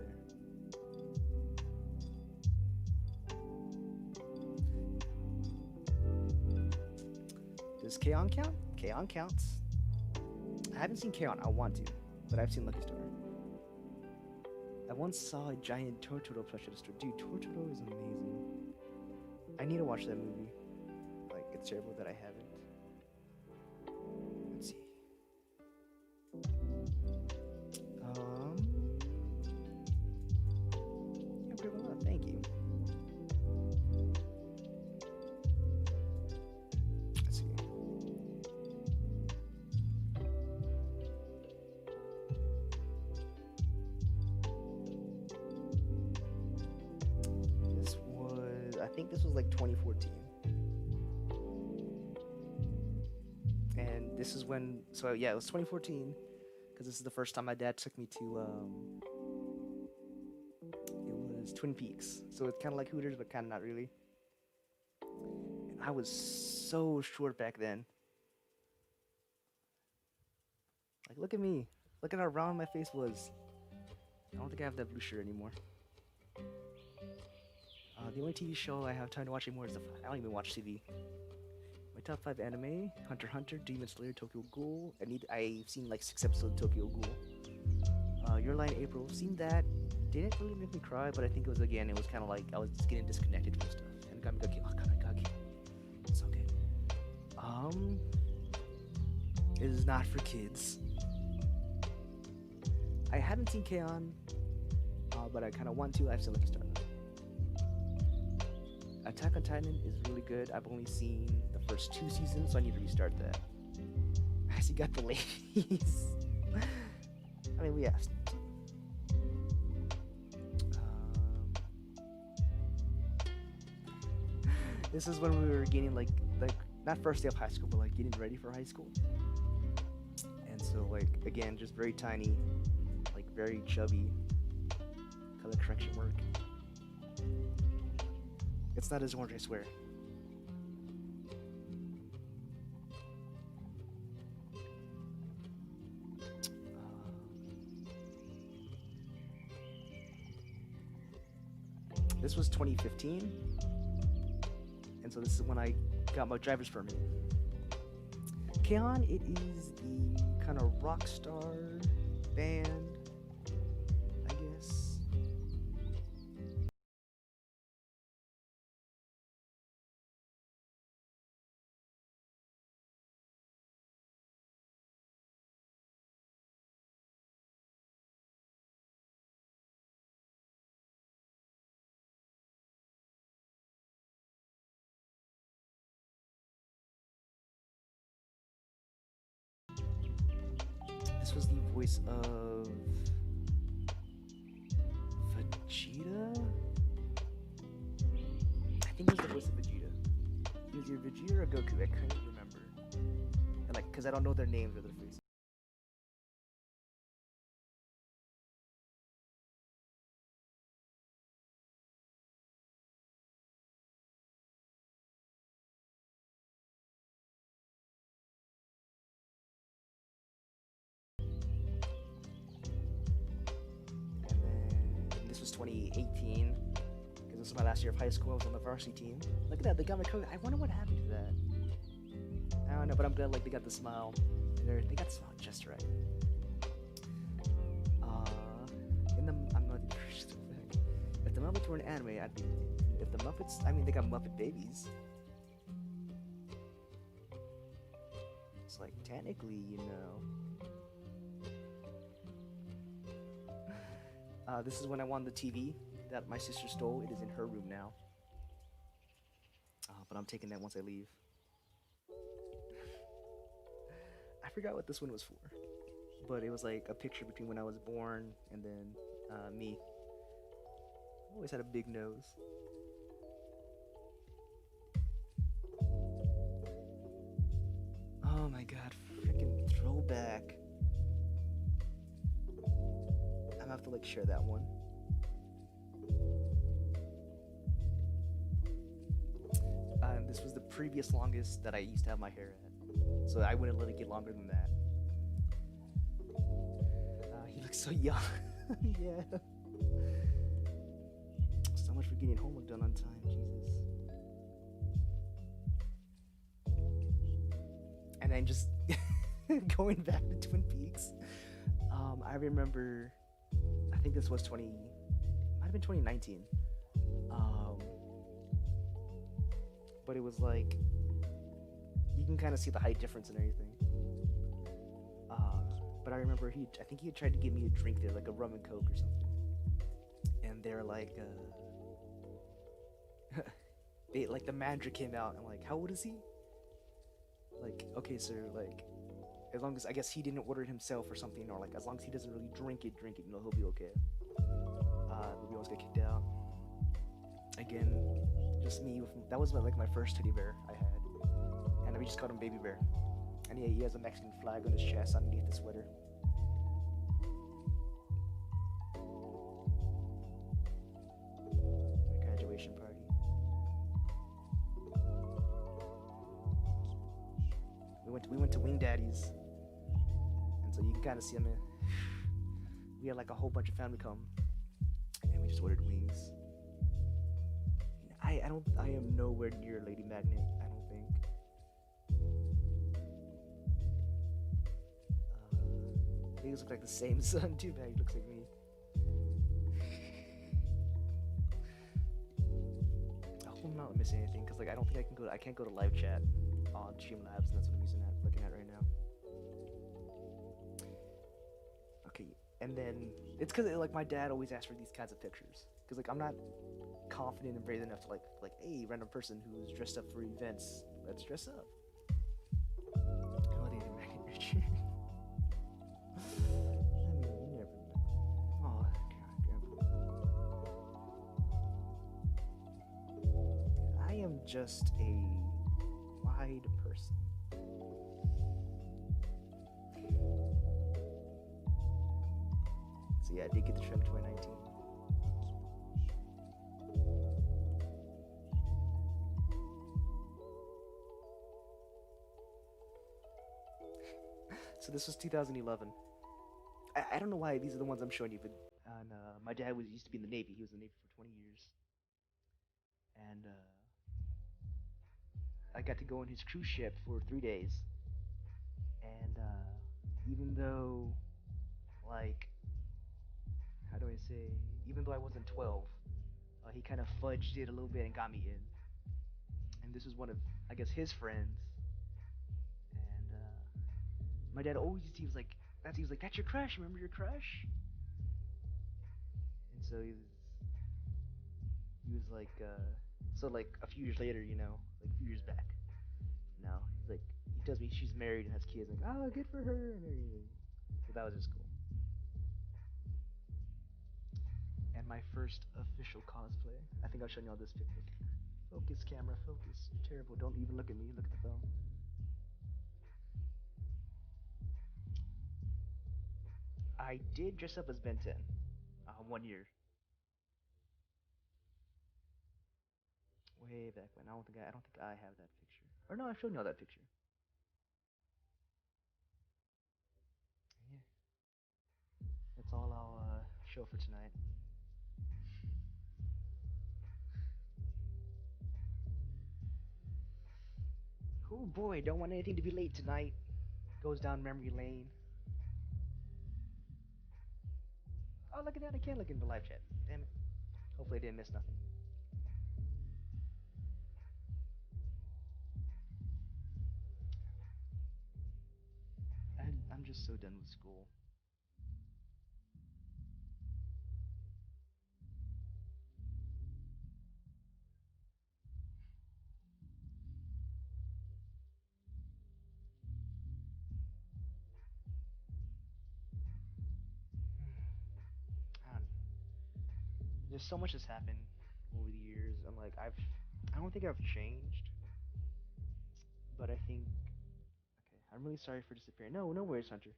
Does K-On! Count? K-On! Counts. I haven't seen K-On!, I want to, but I've seen Lucky Star. I once saw a giant Totoro plush at a store. Dude, Totoro is amazing. I need to watch that movie. Like, it's terrible that I haven't. Let's see. Yeah, pretty well done. Thank you. think this was like 2014. And this is when, so yeah, it was 2014, because this is the first time my dad took me to, it was Twin Peaks. So it's kind of like Hooters, but kind of not really. And I was so short back then. Like, look at me. Look at how round my face was. I don't think I have that blue shirt anymore. The only TV show I have time to watch anymore is I don't even watch TV. My top 5 anime: Hunter x Hunter, Demon Slayer, Tokyo Ghoul. I've seen like 6 episodes of Tokyo Ghoul. Your Lie in April. Seen that. Didn't really make me cry, but I think it was kind of like I was just getting disconnected from stuff. And Kamigaki. Oh, Kamigaki. So good. It is not for kids. I haven't seen K-On! But I kind of want to. I have to start it. Attack on Titan is really good. I've only seen the first 2 seasons, so I need to restart that. I see, got the ladies. I mean, we asked. This is when we were getting like not first day of high school, but like getting ready for high school. And so like again, just very tiny, like very chubby. Color correction work. It's not as orange, I swear. This was 2015, and so this is when I got my driver's permit. K-On! It is the kind of rock star band, I guess. This was the voice of Vegeta? I think it was the voice of Vegeta. It was either Vegeta or Goku, I couldn't remember. And like, cause I don't know their names or their faces. And then this was 2018, because this was my last year of high school. I was on the varsity team. Look at that, they got my coat. I wonder what happened to that. I don't know, but I'm glad like they got the smile. And they got the smile just right. I'm not if the Muppets were an anime, I'd be. If the Muppets, I mean, they got Muppet babies. It's like technically, you know. This is when I won the TV that my sister stole. It is in her room now. But I'm taking that once I leave. I forgot what this one was for, but it was like a picture between when I was born and then me. I always had a big nose. Oh my god, freaking throwback. I'm gonna have to like share that one. This was the previous longest that I used to have my hair at, so I wouldn't let it get longer than that. He looks so young. Yeah. So much for getting homework done on time, Jesus. And then just going back to Twin Peaks. I remember, I think this was might have been 2019. But it was like, you can kind of see the height difference and everything. But I remember I think he had tried to give me a drink there, like a rum and coke or something. And they're like, like the manager came out and like, how old is he? Like, okay, sir, like, as long as, I guess he didn't order it himself or something, or like, as long as he doesn't really drink it, you know, he'll be okay. But we always get kicked out. Again, just me with that was like my first teddy bear I had, and we just called him Baby Bear. And yeah, he has a Mexican flag on his chest underneath the sweater. My graduation party. We went to Wing Daddy's, and so you can kind of see him. We had like a whole bunch of family come, and we just ordered wings. I am nowhere near Lady Magnet. I don't think. They look like the same son. Too bad he looks like me. I hope I'm not missing anything because like I don't think I can't go to live chat on Streamlabs, and that's what I'm looking at right now. Okay, and then it's because like my dad always asks for these kinds of pictures because like I'm not confident and brave enough to like hey, random person who's dressed up for events, let's dress up. Oh, they didn't make it richer. I mean, you never know. Oh god, I am just a wide person. So yeah, I did get the Shrek 2019. So this was 2011. I don't know why these are the ones I'm showing you, but my dad used to be in the Navy. He was in the Navy for 20 years. And I got to go on his cruise ship for 3 days. And even though, like, how do I say, even though I wasn't 12, he kind of fudged it a little bit and got me in. And this was one of, I guess, his friends. And my dad always, he was like, that's your crush, remember your crush? And so he was like, so like a few years later, you know, like a few years back, now, he's like, he tells me she's married and has kids, like, oh, good for her, and everything. So that was just cool. And my first official cosplay, I think I'll show you all this picture. Focus, camera, focus. You're terrible. Don't even look at me. Look at the phone. I did dress up as Ben 10, 1 year. Way back when. I don't think I have that picture. Or no, I've shown you all that picture. Yeah. That's all I'll show for tonight. Oh boy, don't want anything to be late tonight. Goes down memory lane. Oh, look at that. I can't look into live chat. Damn it. Hopefully I didn't miss nothing. I'm just so done with school. I don't know. There's so much that's happened over the years. I don't think I've changed, but I think, okay, I'm really sorry for disappearing. No, no worries, Hunter.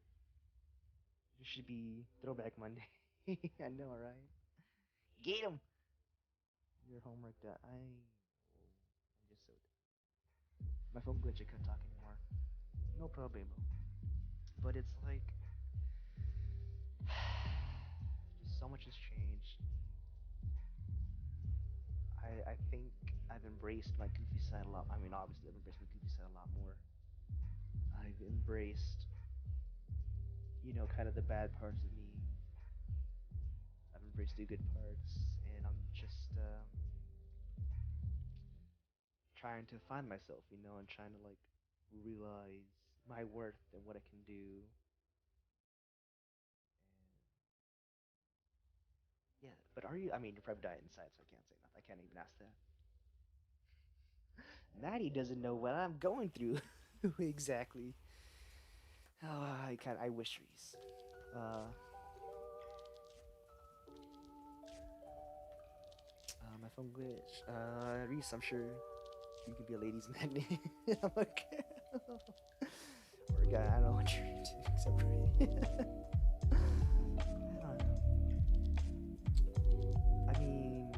It should be Throwback Monday. I know, right? Get him! Your homework that I'm just so. My phone glitch, I couldn't talk anymore. No problemo. But it's like, just so much has changed. I think I've embraced my goofy side a lot. I mean, obviously, I've embraced my goofy side a lot more. I've embraced, you know, kind of the bad parts of me. I've embraced the good parts, and I'm just trying to find myself, you know, and trying to like realize my worth and what I can do. And yeah, but are you? I mean, you're probably dying inside, so I can't say nothing. I can't even ask that. Maddie doesn't know what I'm going through exactly. Oh, I wish Reese. My I'm glitch. Reese, I'm sure you could be a ladies' magnet. I'm okay. Or a guy, I don't know what you're into, except for I don't know. I mean,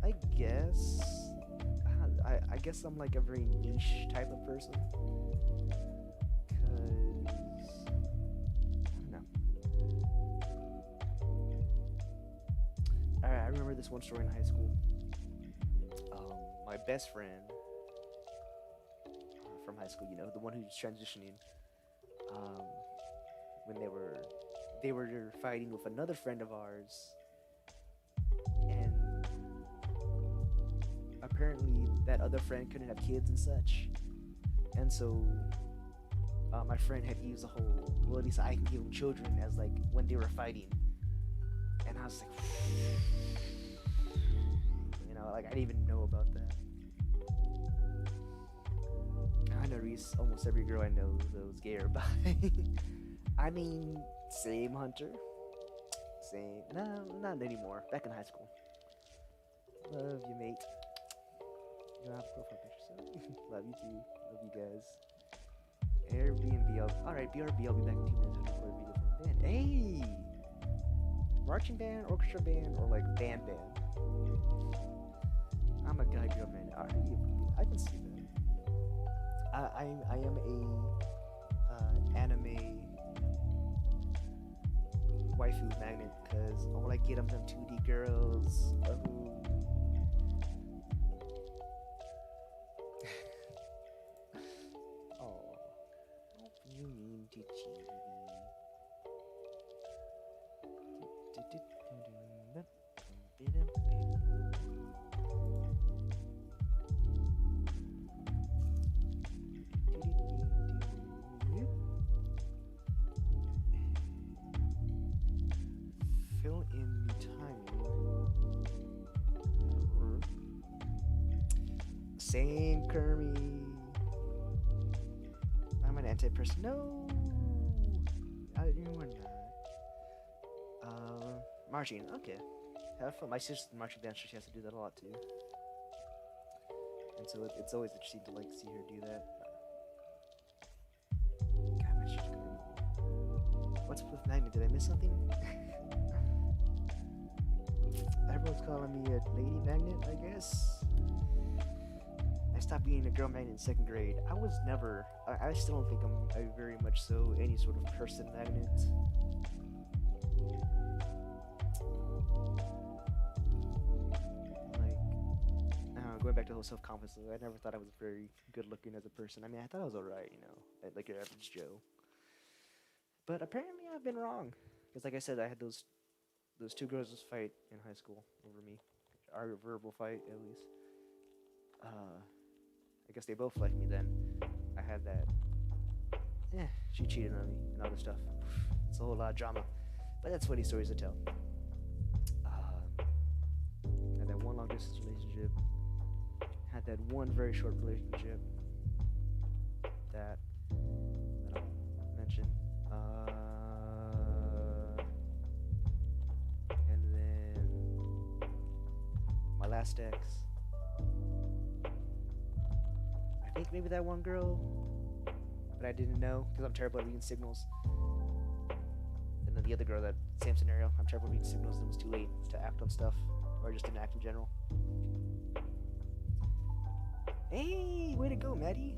I guess. I guess I'm like a very niche type of person. Cause I don't know. I remember this one story in high school. My best friend from high school, you know, the one who's transitioning, when they were fighting with another friend of ours, and apparently that other friend couldn't have kids and such, and so my friend had used the whole, well, at least I can give them children as like when they were fighting, and I was like, you know, like I didn't even know about that. I know Reese, almost every girl I know is gay or bi. I mean, same Hunter. Same. No, not anymore. Back in high school. Love you, mate. You don't have a profile picture, so love you too. Love you guys. Airbnb. Alright, BRB, I'll be back in 2 minutes after the video for a band. Hey! Marching band, orchestra band, or like band. I'm a guy girl man. I can see that. I am a anime waifu magnet because all I get them 2D girls. Oh, you mean to cheat? Fill in the timing. Same Kermie. I'm an anti-person. No, you are not. Marching. Okay. Have fun. My sister's marching band, so she has to do that a lot too. And so it's always interesting to like see her do that. God, my sister's good. What's up with Magnet? Did I miss something? Everyone's calling me a lady magnet, I guess. I stopped being a girl magnet in 2nd grade. I was never. I still don't think I'm a very much so any sort of person magnet. Going back to the whole self-confidence, I never thought I was very good looking as a person. I mean, I thought I was alright, you know, like your average Joe. But apparently I've been wrong. Because like I said, I had those 2 girls just fight in high school over me. Our verbal fight, at least. I guess they both liked me then. I had that, she cheated on me and other stuff. It's a whole lot of drama. But that's funny stories to tell. Had that one long-distance relationship. Had that one very short relationship that I'll mention, and then my last ex. I think maybe that one girl, but I didn't know because I'm terrible at reading signals. And then the other girl, that same scenario, I'm terrible at reading signals. And it was too late to act on stuff, or just didn't act in general. Hey, way to go, Maddie.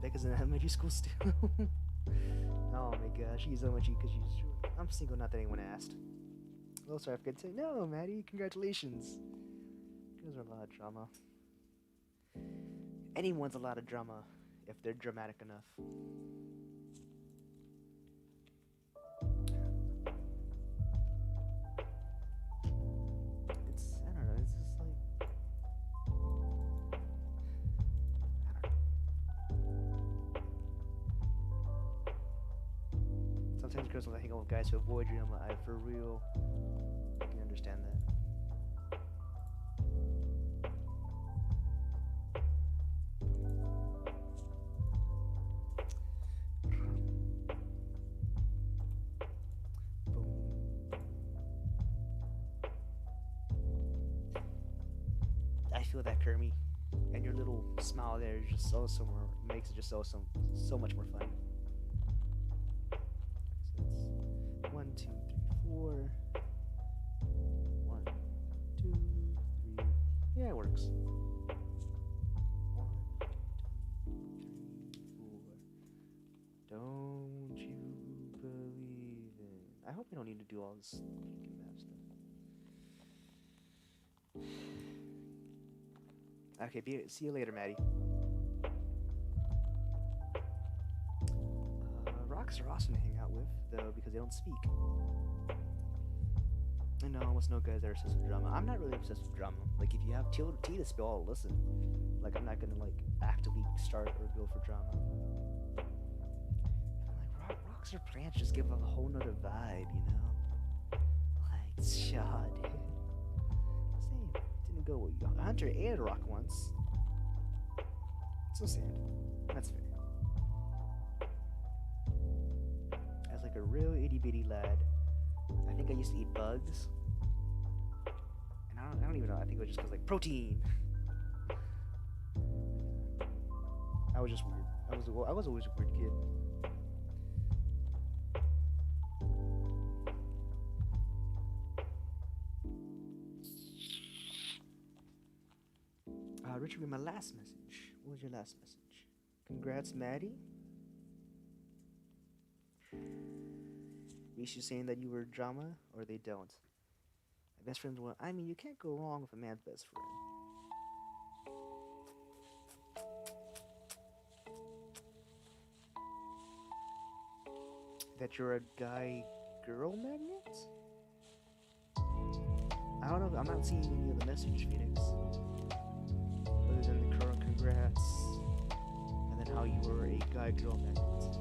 Becca's in elementary school still. Oh my gosh, she's so much because I'm single, not that anyone asked. Oh, sorry, I forgot to say, no, Maddie, congratulations. Girls are a lot of drama. Anyone's a lot of drama if they're dramatic enough. Sometimes girls will hang out with guys who avoid you. I'm like, for real, I can understand that. feel that, Kermie. And your little smile there is just so more makes it just so much more fun. So it's 1, 2, 3, 4. 1, 2, 3. Yeah, it works. 1, 2, 3, 4. Don't you believe it? I hope we don't need to do all this freaking map stuff. Okay, see you later, Maddie. Rocks are awesome to hang out with, though, because they don't speak. I know almost no guys that are obsessed with drama. I'm not really obsessed with drama. Like, if you have tea to spill, I'll listen. Like, I'm not gonna, like, actively start or go for drama. And, like, rocks or plants just give a whole nother vibe, you know? Like, shaw, dude. Same. Didn't go with you. Hunter ate a rock once. So sad. That's fair. As like a real itty bitty lad, I think I used to eat bugs. And I don't even know. I think it was just because like protein. I was just weird. I was always a weird kid. Richard, read my last message. What was your last message? Congrats, Maddie. Is she saying that you were drama, or they don't? My best friends were. I mean, you can't go wrong with a man's best friend. That you're a guy-girl magnet? I don't know. I'm not seeing any of the message, Phoenix. Other than the current congrats, and then how you were a guy-girl magnet.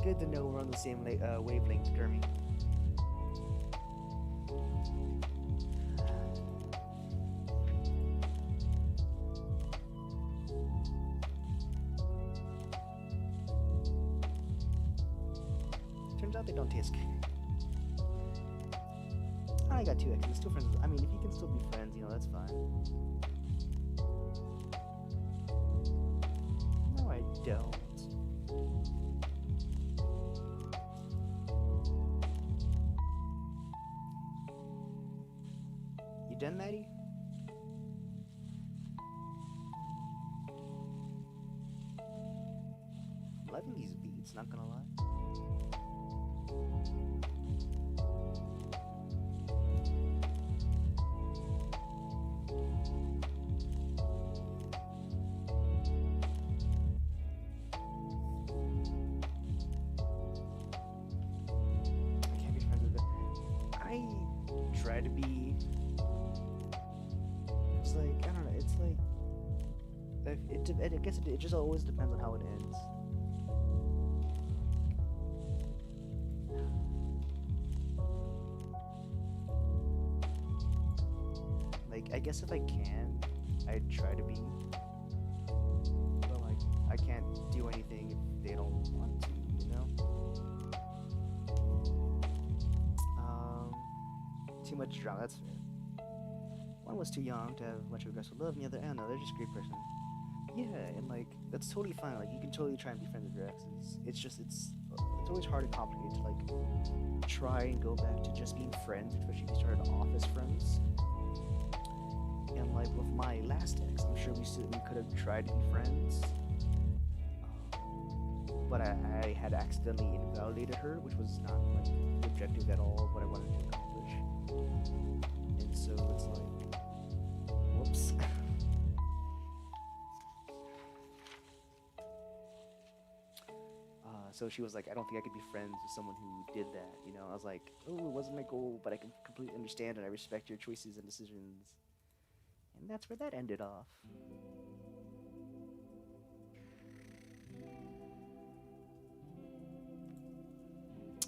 Good to know we're on the same wavelength, Jeremy. Turns out they don't taste good. I got 2 exes, still friends. I mean, if you can still be friends, you know, that's fine. No, I don't. You done, Maddie? I'm loving these beats, not gonna lie. Try to be. It's like, I don't know, it's like I guess it just always depends on how it ends. Like, I guess if I can, I'd try to be, but like I can't do anything if they don't want to, you know. Too much drama, that's fair. One was too young to have much aggressive love, and the other, I don't know, they're just a great person. Yeah, and like, that's totally fine. Like, you can totally try and be friends with your exes. It's just, it's always hard and complicated to like try and go back to just being friends, especially if you started off as friends. And like with my last ex, I'm sure we could have tried to be friends, but I had accidentally invalidated her, which was not like the objective at all, what I wanted to accomplish. And so it's like, whoops. So she was like, I don't think I could be friends with someone who did that, you know. I was like, oh, it wasn't my goal, but I can completely understand and I respect your choices and decisions. And that's where that ended off.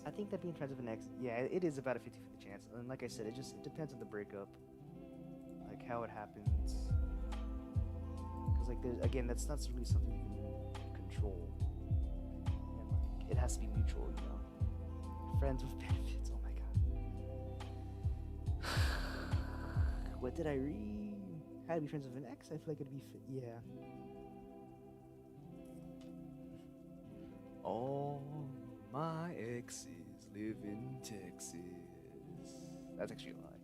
I think that being friends with an ex, yeah, it is about a 50-50 chance. And like I said, it depends on the breakup, like how it happens. Because like, again, that's not really something you can control. And like, it has to be mutual, you know. Friends with benefits, oh my god. What did I read? How to be friends with an ex? I feel like it'd be yeah. All my exes live in Texas. That's actually a lie.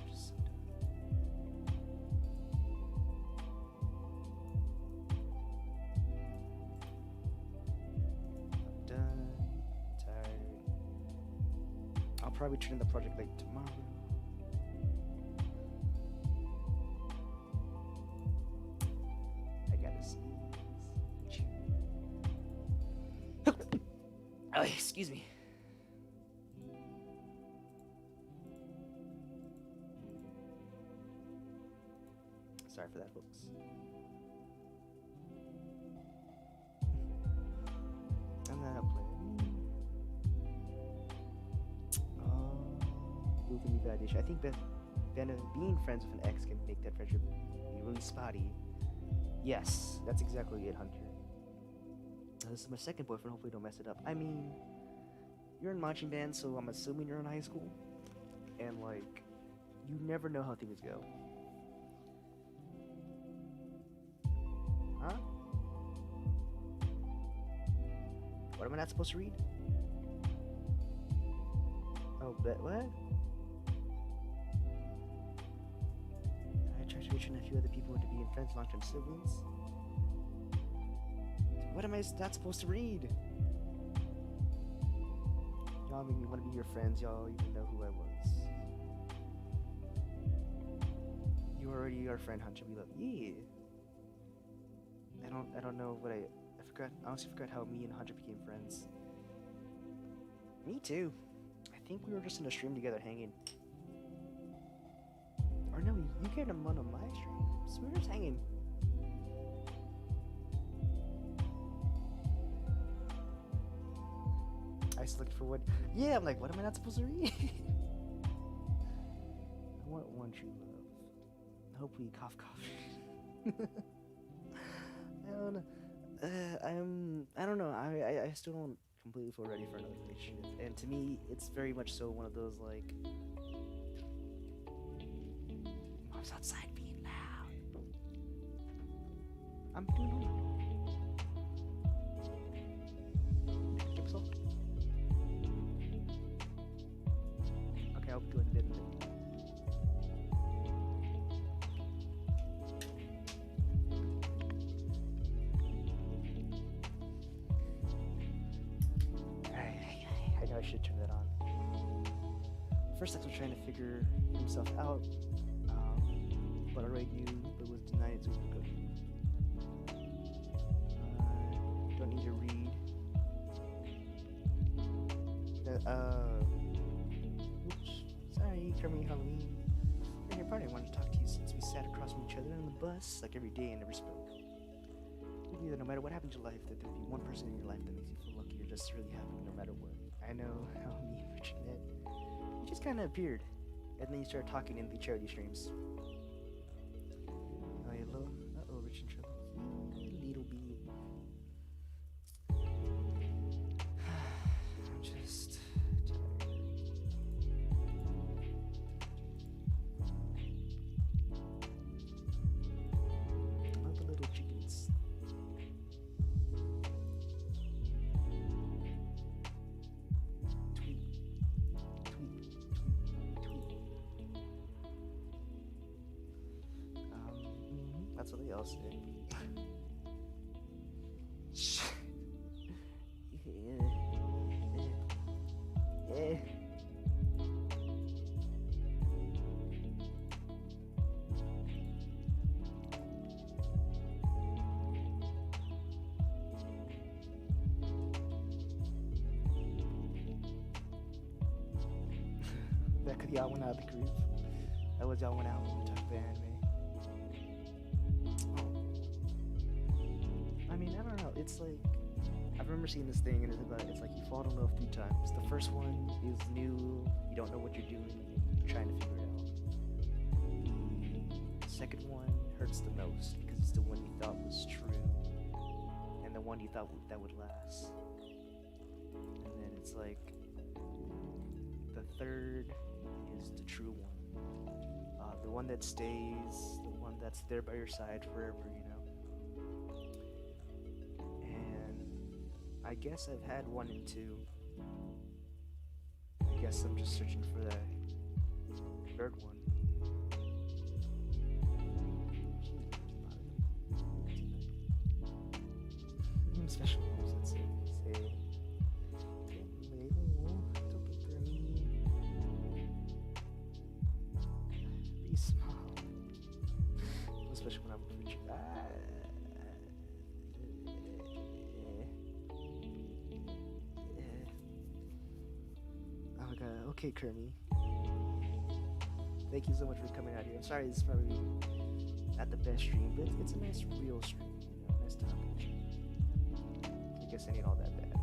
Just so done. I'm done. Tired. I'll probably turn in the project late tomorrow. I gotta sneeze. Oh, excuse me. Sorry for that, folks. I'm not playing. Moving bad issue. I think being friends with an ex can make that friendship be really spotty. Yes, that's exactly it, Hunter. This is my second boyfriend. Hopefully, don't mess it up. I mean, you're in marching band, so I'm assuming you're in high school, and like, you never know how things go. Huh? What am I not supposed to read? Oh, but what? I tried to reach a few other people into being friends, long-term siblings. What am I not supposed to read? Y'all make me want to be your friends. Y'all even know who I was. You already are friend, Hunter. We love you. I don't know what I forgot. I honestly forgot how me and Hunter became friends. Me too. I think we were just in a stream together hanging. Or no, you came to one of my streams. We were just hanging. I just looked for what. Yeah, I'm like, what am I not supposed to read? I want one true love. Hopefully, cough, cough. I don't know. I still don't completely feel ready for another relationship. And to me, it's very much so one of those like, mom's outside being loud. I'm doing all right. Okay, I'll go in bed. I know I should turn that on. First, I was trying to figure himself out, but I already knew, but was denied, so we could go. Don't need to read. Oops. Sorry, Kermit Halloween. During your party, I wanted to talk to you since we sat across from each other on the bus like every day and never spoke. You knew that no matter what happened in your life, that there'd be one person in your life that makes you feel lucky or just really happy no matter what. I know how me and Richard met. You just kind of appeared, and then you started talking in the charity streams. Oh, hello. Uh-oh, Rich in trouble. Little bit. I'm just tired. All the little chickens. Tweet. That's what they all say. Yeah. That could y'all went out of the group. That was y'all went out when we talked about anime. I mean, I don't know. It's like, I remember seeing this thing, and it's like you fall in love 3 times. The first one is new, you don't know what you're doing, you're trying to figure it out. The second one hurts the most because it's the one you thought was true, and the one you thought that would last. And then it's like, third is the true one. The one that stays, the one that's there by your side forever, you know. And I guess I've had 1 and 2. I guess I'm just searching for that third one. Special moves, let's see. Be small. Especially when I'm with you. Oh my god, okay, Kermie. Thank you so much for coming out here. I'm sorry this is probably not the best stream, but it's a nice real stream, you know, nice topic stream. I guess I ain't all that bad.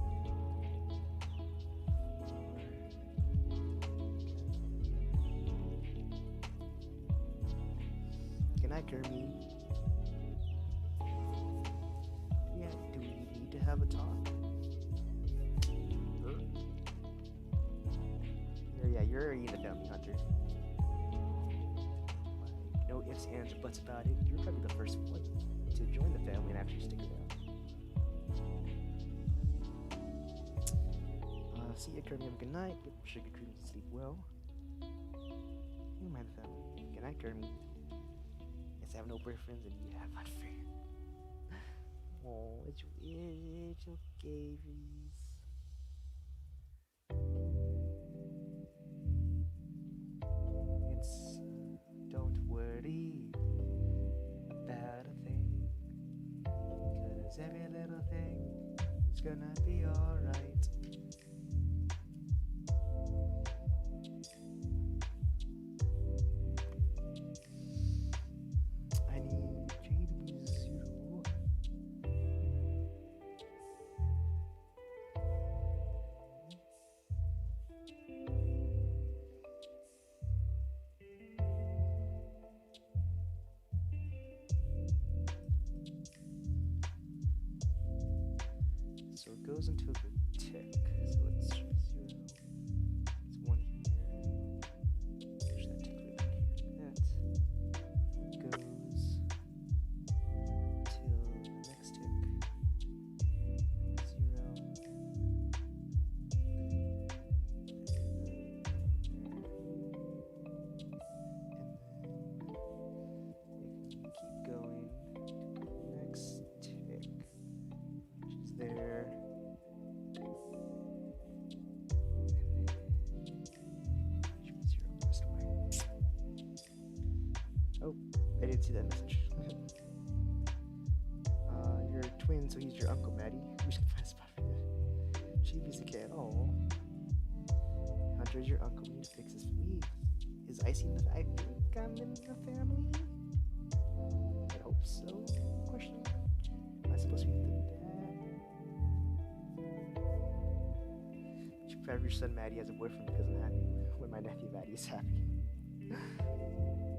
Good night, Kermie. Yeah, do we need to have a talk? Yeah, you're already the family hunter. Like, no ifs, ands, or buts about it. You're probably the first one to join the family and actually stick around. See you, Kermie. Have a good night. Wish you good dreams and sleep well. You mind the family. Good night, Kermie. Guess I have no boyfriends and you have unfair. Oh, it's okay, Reese. It's don't worry about a thing, 'cause every little thing is gonna be alright. I need you to be 0. So it goes into a good tick. So it's 0. It's 1 here. Push that tick right here. That goes till the next tick. 0. And then keep going to the next tick, which is there. Oh, I didn't see that message. You're a twin, so he's your uncle, Maddie. We should find a spot for you. Chibi's a kid. Oh, Hunter's your uncle. We need to fix this for me. Is Icy in the? I think I'm in the family. I hope so. Question. Am I supposed to be the dad? You should have your son Maddie as a boyfriend because I'm happy when my nephew Maddie is happy.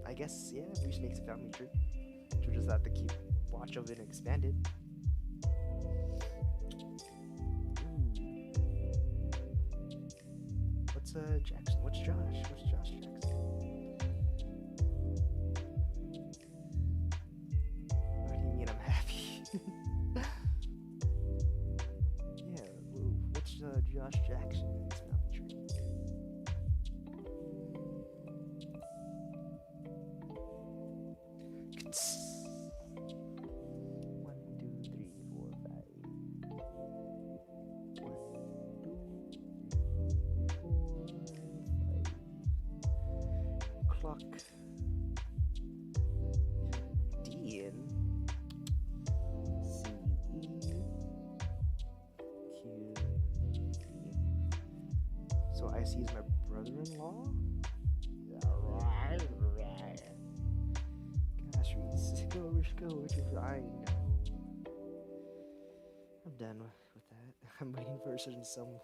I guess, yeah, we should make the family tree. We'll just have to keep watch of it and expand it. Ooh. What's Jackson? What's Josh? What's Josh Jackson? What do you mean I'm happy? Yeah, whoa, what's Josh Jackson in this family tree? Clock D N C E Q E. So Icy is my brother-in-law? Right. Gosh, Reese, go, whichever I know. I'm done with that. I'm waiting for a certain some.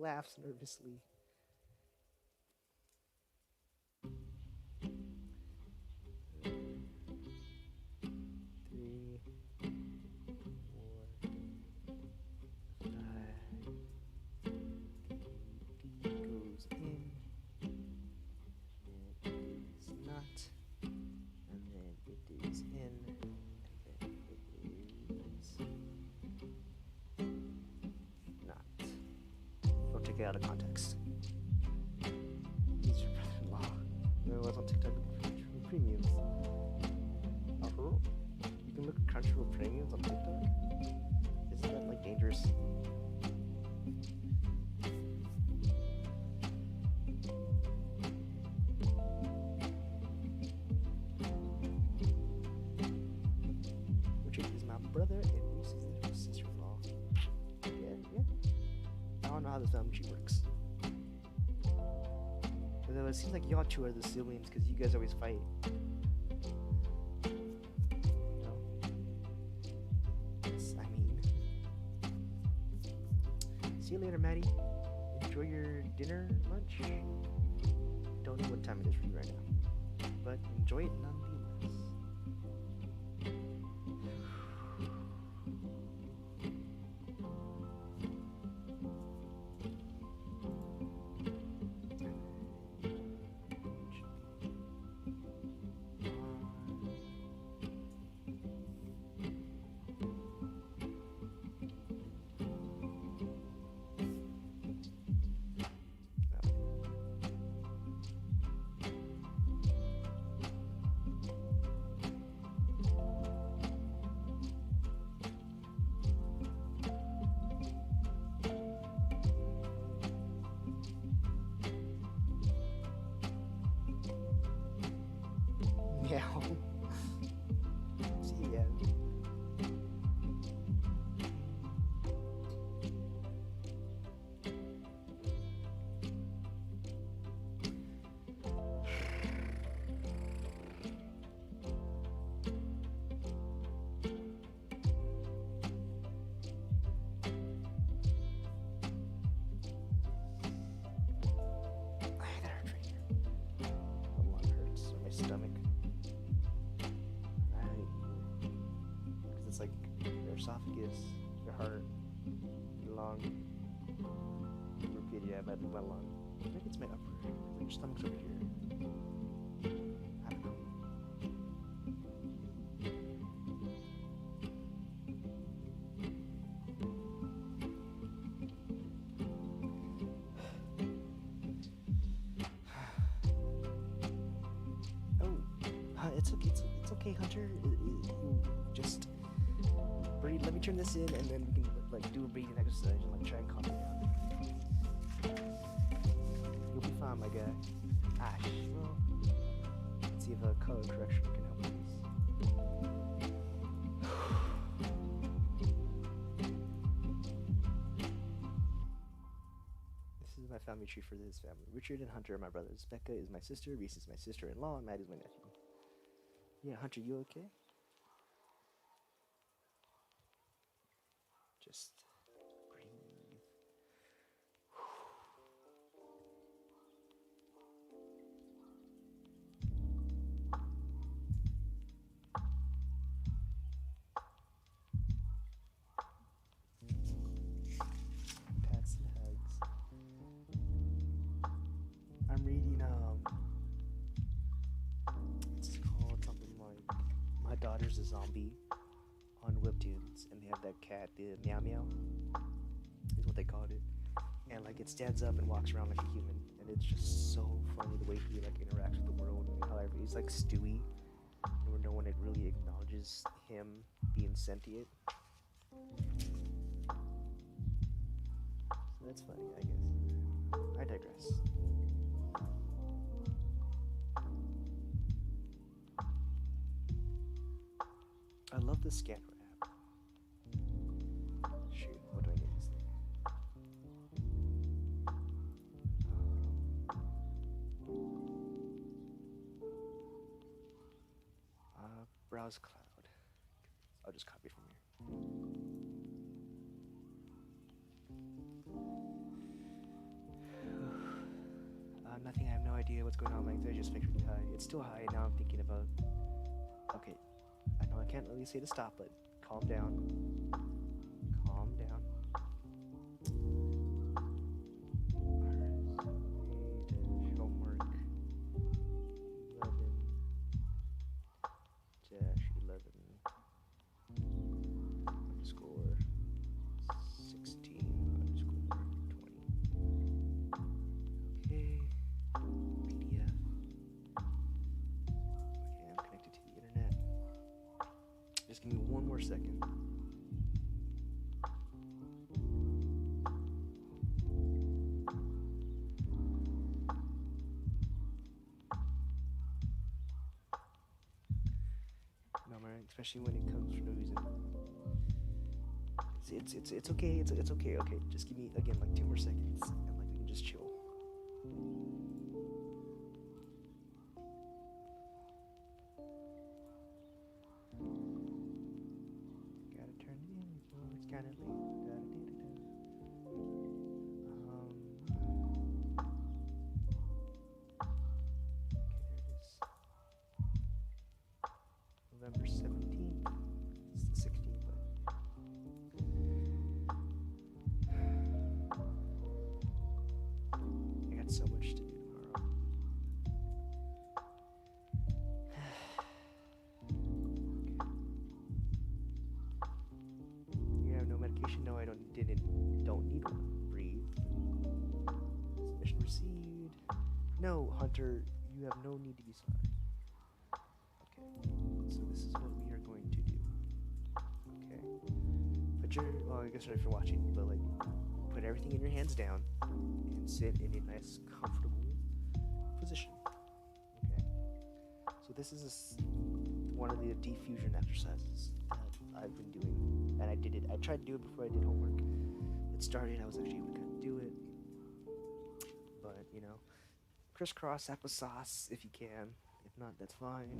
Laughs nervously. Three. take it out of context. He's your brother-in-law. I was on TikTok looking for premiums. You can look at Crunchyroll premiums on TikTok? Isn't that like dangerous? Richard is my brother and Reese is little sister-in-law. Yeah. I don't know how this family tree works. Although it seems like y'all two are the siblings because you guys always fight. See you later, Maddie. Enjoy your dinner, lunch. Don't know what time it is for you right now, but enjoy it nonetheless. Yeah. See ya. Stomach. It's like your esophagus, your heart, your lung. Repeat, yeah, but my lung. Maybe it's my upper. Your stomach's over here. I don't know. It's okay, Hunter. Just breathe. Let me turn this in, and then we can like do a breathing exercise and like try and calm you down. You'll be fine, my guy. Ash. Well, let's see if a color correction can help with this. This is my family tree for this family. Richard and Hunter are my brothers. Becca is my sister. Reese is my sister-in-law, and Matt is my nephew. Yeah, Hunter, you okay? Just breathe. Pats and hugs. I'm reading it's called something like My Daughter's a Zombie on Webtoons, and they have that cat, the meow meow is what they called it, and like it stands up and walks around like a human, and it's just so funny the way he like interacts with the world, and how he's like Stewie, where no one really acknowledges him being sentient. So that's funny, I guess. I digress. I love the scanner app. Shoot, what do I need this thing? Browse cloud. I'll just copy from here. Nothing, I have no idea what's going on. My anxiety just makes me high. It's still high, now I'm thinking about... Okay, I know I can't really say to stop, but calm down. Calm down. Alright, homework. 11 underscore 16 underscore 20. more second. No man, especially when it comes for no reason. It's okay. It's okay. Okay, just give me again like 2 more seconds, and like we can just chill. Gotta turn it in before it's kinda late. Okay, there it is. November 17th. It's the 16th, but I got so much to do tomorrow. You have no medication? No, I don't need one. Breathe. Submission received. No, Hunter, you have no need to be sorry. Okay, so this is what we are going to do. Okay. Well, I guess not if you're watching, but like, put everything in your hands down and sit in a nice, comfortable position. Okay. So this is one of the defusion exercises that I've been doing, and I did it. I tried to do it before I did homework. It started. I was actually able to kind of do it, but you know, crisscross applesauce if you can. If not, that's fine.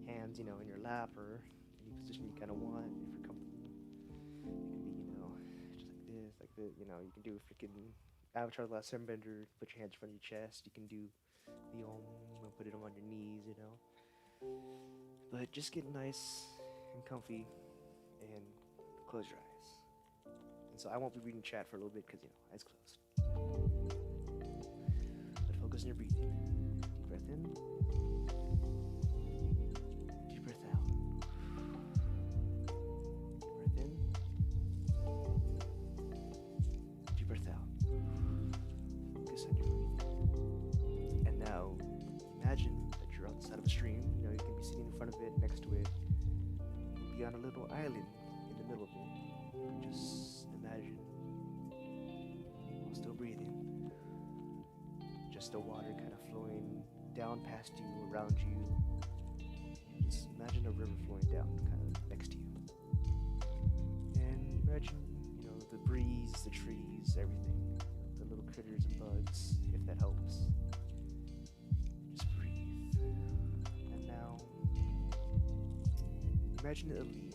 Hands, you know, in your lap or any position you kind of want if you're comfortable. It can be, you know, just like this, you know. You can do a freaking Avatar: The Last Airbender. Put your hands in front of your chest. You can do the and put it on your knees, you know. But just get nice and comfy and close your eyes. And so I won't be reading chat for a little bit because, you know, eyes closed. But focus on your breathing. Deep breath in. Deep breath out. Deep breath in. Deep breath out. Focus on your breathing. And now, imagine that you're outside of a stream. You know, you can be sitting in front of it, next to it. You'll be on a little island in the middle of it. Just imagine, while still breathing, just the water kind of flowing down past you, around you. Just imagine a river flowing down kind of next to you. And imagine, you know, the breeze, the trees, everything, the little critters and bugs, if that helps. Just breathe. And now, imagine a leaf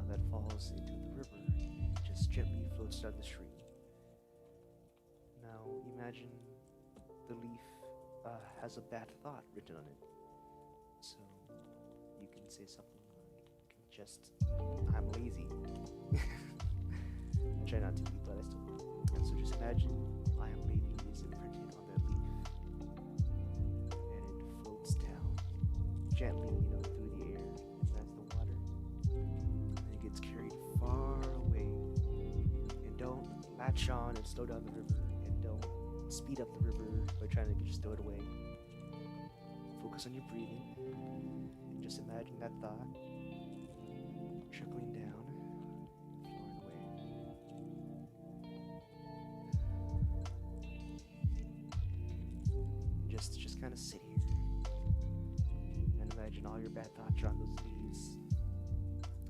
that falls into the river and just gently floats down the stream. Now imagine the leaf has a bad thought written on it. So you can say something like, just, I'm lazy. I try not to be, but I still will. And so just imagine I am lazy is imprinted on that leaf. And it floats down gently, you know, through the air. That's the water. And it gets carried far away. And don't latch on and slow down the river. And don't speed up the river by trying to just throw it away. Focus on your breathing. And just imagine that thought trickling down, flowing away. Just kind of sit here. And imagine all your bad thoughts are on those leaves.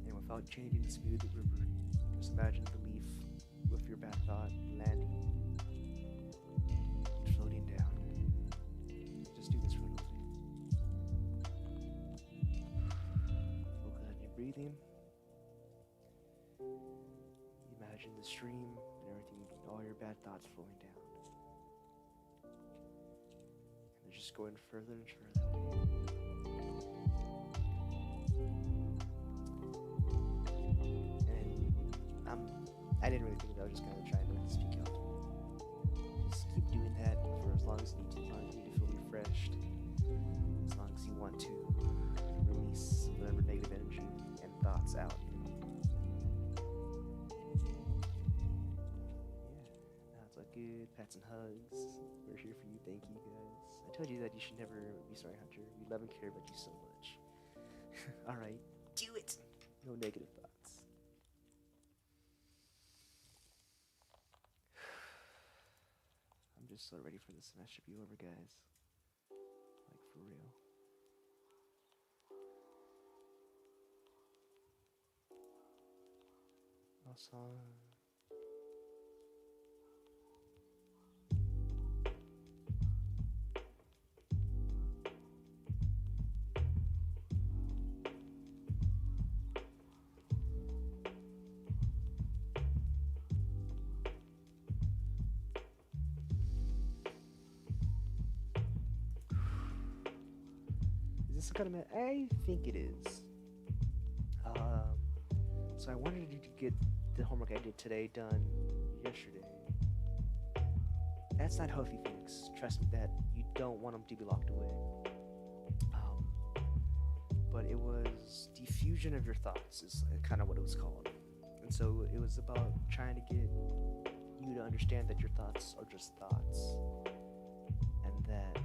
And without changing the speed of the river, just imagine the leaf with your bad thought landing, floating down. Just do this for a little bit. Focus on your breathing. Imagine the stream and everything, all your bad thoughts flowing down. And they're just going further and further away. And I didn't really think that. I was just kind of trying to speak out. Just keep doing that for as long as you need to, as long as you need to feel refreshed, as long as you want to release whatever negative energy and thoughts out. Good pats and hugs. We're here for you. Thank you, guys. I told you that you should never be sorry, Hunter. We love and care about you so much. All right. do it. No negative thoughts. I'm just so ready for the semester to be over, guys. Like, for real. Also, is this kind of? I think it is. So I wanted to get the homework I did today done yesterday. That's not healthy, Phoenix. Trust me, that you don't want them to be locked away. But it was diffusion of your thoughts is kind of what it was called. And so it was about trying to get you to understand that your thoughts are just thoughts, and that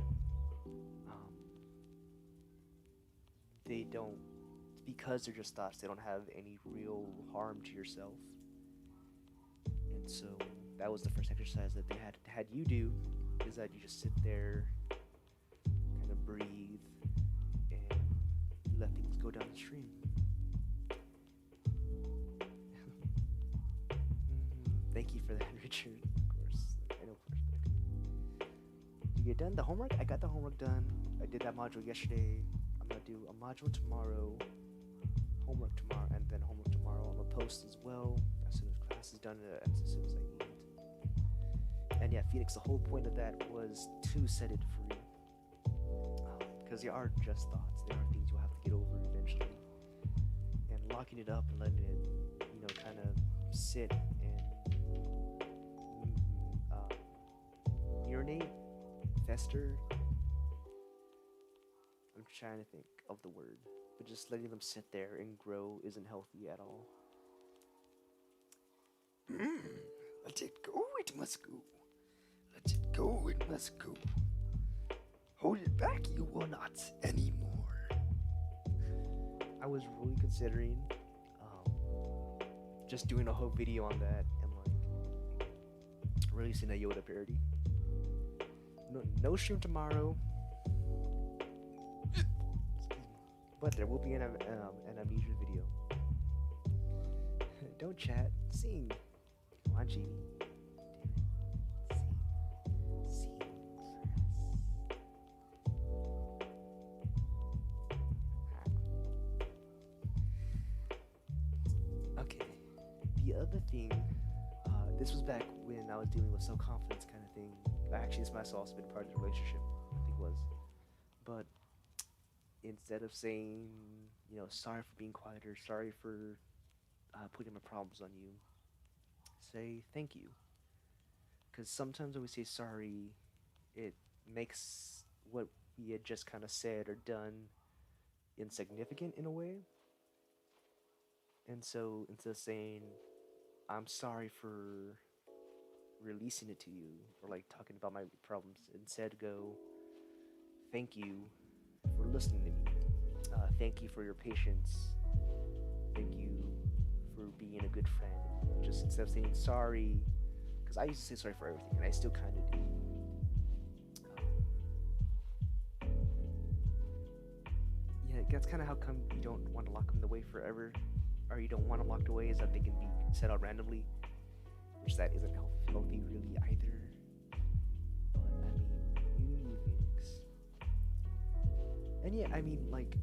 they don't, because they're just thoughts, they don't have any real harm to yourself. And so that was the first exercise that they had you do, is that you just sit there, kind of breathe, and let things go down the stream. Thank you for that, Richard. Of course, I know, of course. Did you get done the homework? I got the homework done. I did that module yesterday. I'm gonna do a module tomorrow, homework tomorrow, and then homework tomorrow. I'm gonna post as well as soon as class is done, as soon as I need it. And yeah, Phoenix, the whole point of that was to set it free, because they are just thoughts. They are things you'll have to get over eventually. And locking it up and letting it, kind of sit and urinate, fester. I'm trying to think of the word, but just letting them sit there and grow isn't healthy at all. Let it go, it must go. Let it go, it must go. Hold it back, you will not anymore. I was really considering just doing a whole video on that and like releasing a Yoda parody. No stream tomorrow. But there will be an amnesia video. Don't chat, sing. Come on, Genie. Damn it. Sing Okay. The other thing, this was back when I was dealing with self-confidence kind of thing. Actually, this might have also been part of the relationship, I think it was. But instead of saying, sorry for being quiet or sorry for putting my problems on you, say thank you. Because sometimes when we say sorry, it makes what we had just kind of said or done insignificant in a way. And so instead of saying, I'm sorry for releasing it to you, or like talking about my problems, instead go, thank you for listening to me. Thank you for your patience. Thank you for being a good friend. Just instead of saying sorry, because I used to say sorry for everything, and I still kind of do. Yeah, that's kind of how come you don't want to lock them away forever, or you don't want them locked away, is that they can be set out randomly, which that isn't healthy really either. But I mean, you Phoenix. And yeah, I mean, like,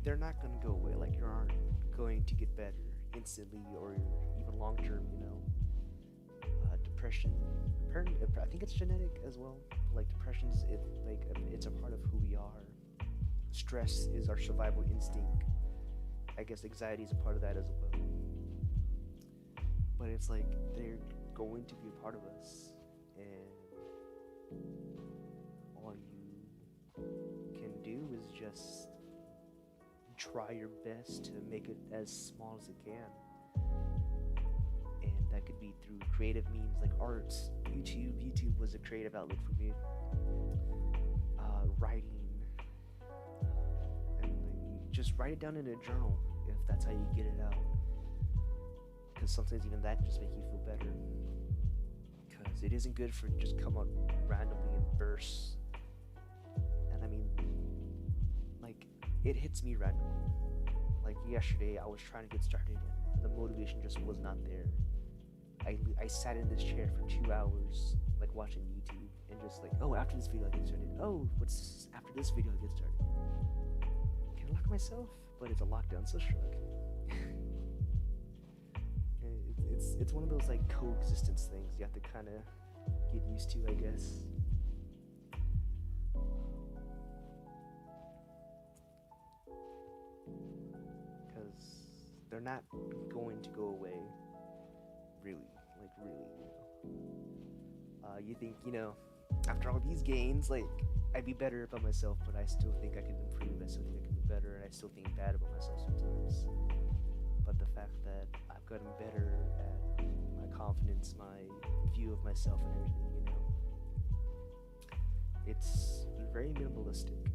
they're not going to go away. Like, you aren't going to get better instantly or even long term, depression. I think it's genetic as well. Like, depression's it's a part of who we are. Stress is our survival instinct. I guess anxiety is a part of that as well. But it's like they're going to be a part of us, and all you can do is just try your best to make it as small as it can. And that could be through creative means like art, YouTube was a creative outlet for me, writing, and just write it down in a journal if that's how you get it out. Because sometimes even that just make you feel better. Because it isn't good for it just come out randomly in bursts. And I mean, like, it hits me randomly. Like yesterday, I was trying to get started and the motivation just was not there. I sat in this chair for 2 hours, like watching YouTube, and just like, oh, after this video I get started. Oh, what's after this video I get started? Can I lock myself? But it's a lockdown, so shrug. It's one of those like coexistence things you have to kind of get used to, I guess. Because they're not going to go away, really, like really, you think, after all these gains, like, I'd be better about myself, but I still think I can improve, I still think I can be better, and I still think bad about myself sometimes. But the fact that I've gotten better at my confidence, my view of myself and everything, it's very minimalistic.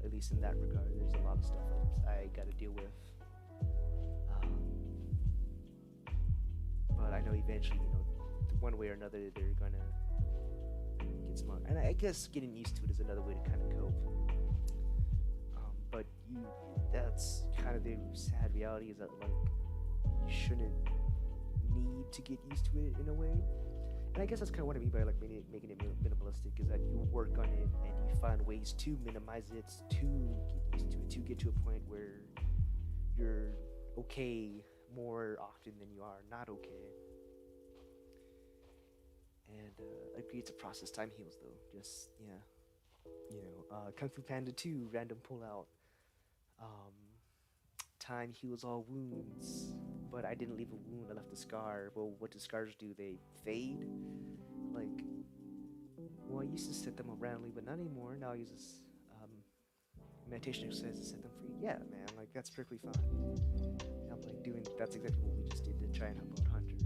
At least in that regard, there's a lot of stuff I gotta deal with. But I know eventually, one way or another, they're gonna get smart. And I guess getting used to it is another way to kind of cope. But that's kind of the sad reality, is that, like, you shouldn't need to get used to it in a way. And I guess that's kind of what I mean by, like, making it minimalistic, is that you work on it and you find ways to minimize it, to get used to it, to get to a point where you're okay more often than you are not okay. And I agree, it's a process. Time heals, though. Just, yeah. Kung Fu Panda 2, random pullout. Time heals all wounds, but I didn't leave a wound, I left a scar. Well, what do scars do? They fade? Like, well, I used to set them up randomly, but not anymore. Now I use this meditation exercise to set them free. Yeah, man, like, that's perfectly fine. I'm like that's exactly what we just did to try and help out Hunter.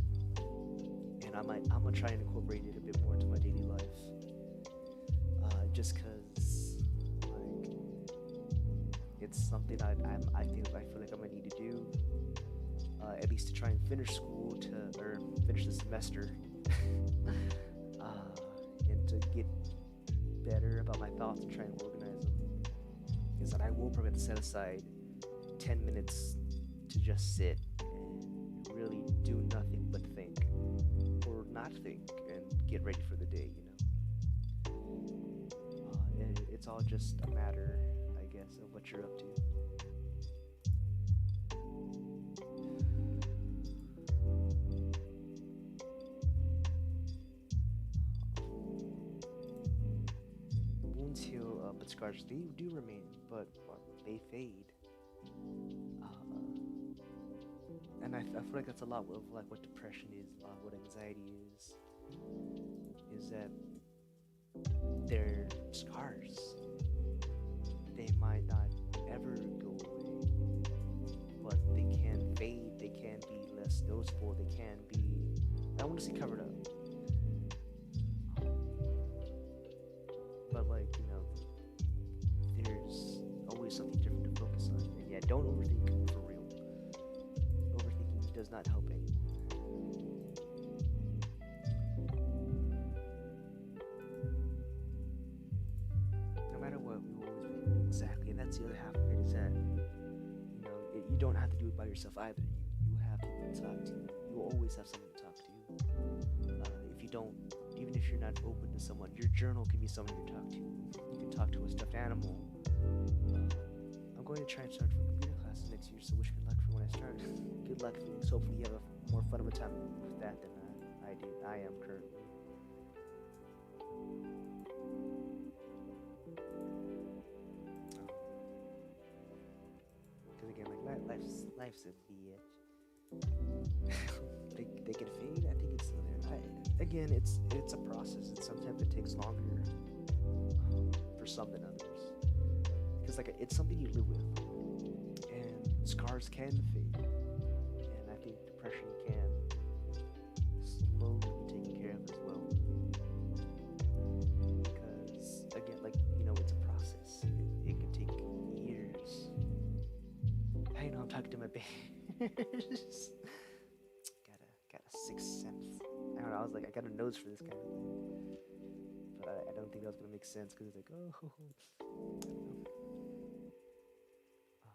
And I'm gonna try and incorporate it a bit more into my daily life. Just cause, like, it's something I feel like I'm gonna need to do, at least to try and finish school, or finish the semester, and to get better about my thoughts and try and organize them. Is that I will probably have to set aside 10 minutes to just sit and really do nothing but think, or not think, and get ready for the day. And it's all just a matter, I guess, of what you're up to. Wounds heal, but scars, they do remain, but they fade. And I feel like that's a lot of like what depression is, a lot of what anxiety is that they're scars. They might not ever go away, but they can fade, they can be less noticeable, they can be, I want to say, covered up. But, like, there's always something different to focus on. And yeah, don't overthink, for real. Overthinking does not help anyone. No matter what, we will always be exactly, and that's the other half of it, is that, you don't have to do it by yourself either. You have people to talk to. You will always have someone to talk to. If you don't, even if you're not open to someone, your journal can be someone you talk to. You can talk to a stuffed animal. I'm going to try and start for computer classes next year, so wish me luck for when I start. Good luck, Phoenix. Hopefully you have a more fun of a time with that than I am currently. Because again, like, life's a bitch. they can fade. I think it's again, it's a process, and sometimes it takes longer for some than others, because like it's something you live with, and scars can fade, and I think depression can slowly be taken care of as well, because again, like, it's a process. It could take years got a sixth sense. I don't know. I was like, I got a nose for this kind of thing, but I don't think that was gonna make sense because it's like, oh, I don't know. Um,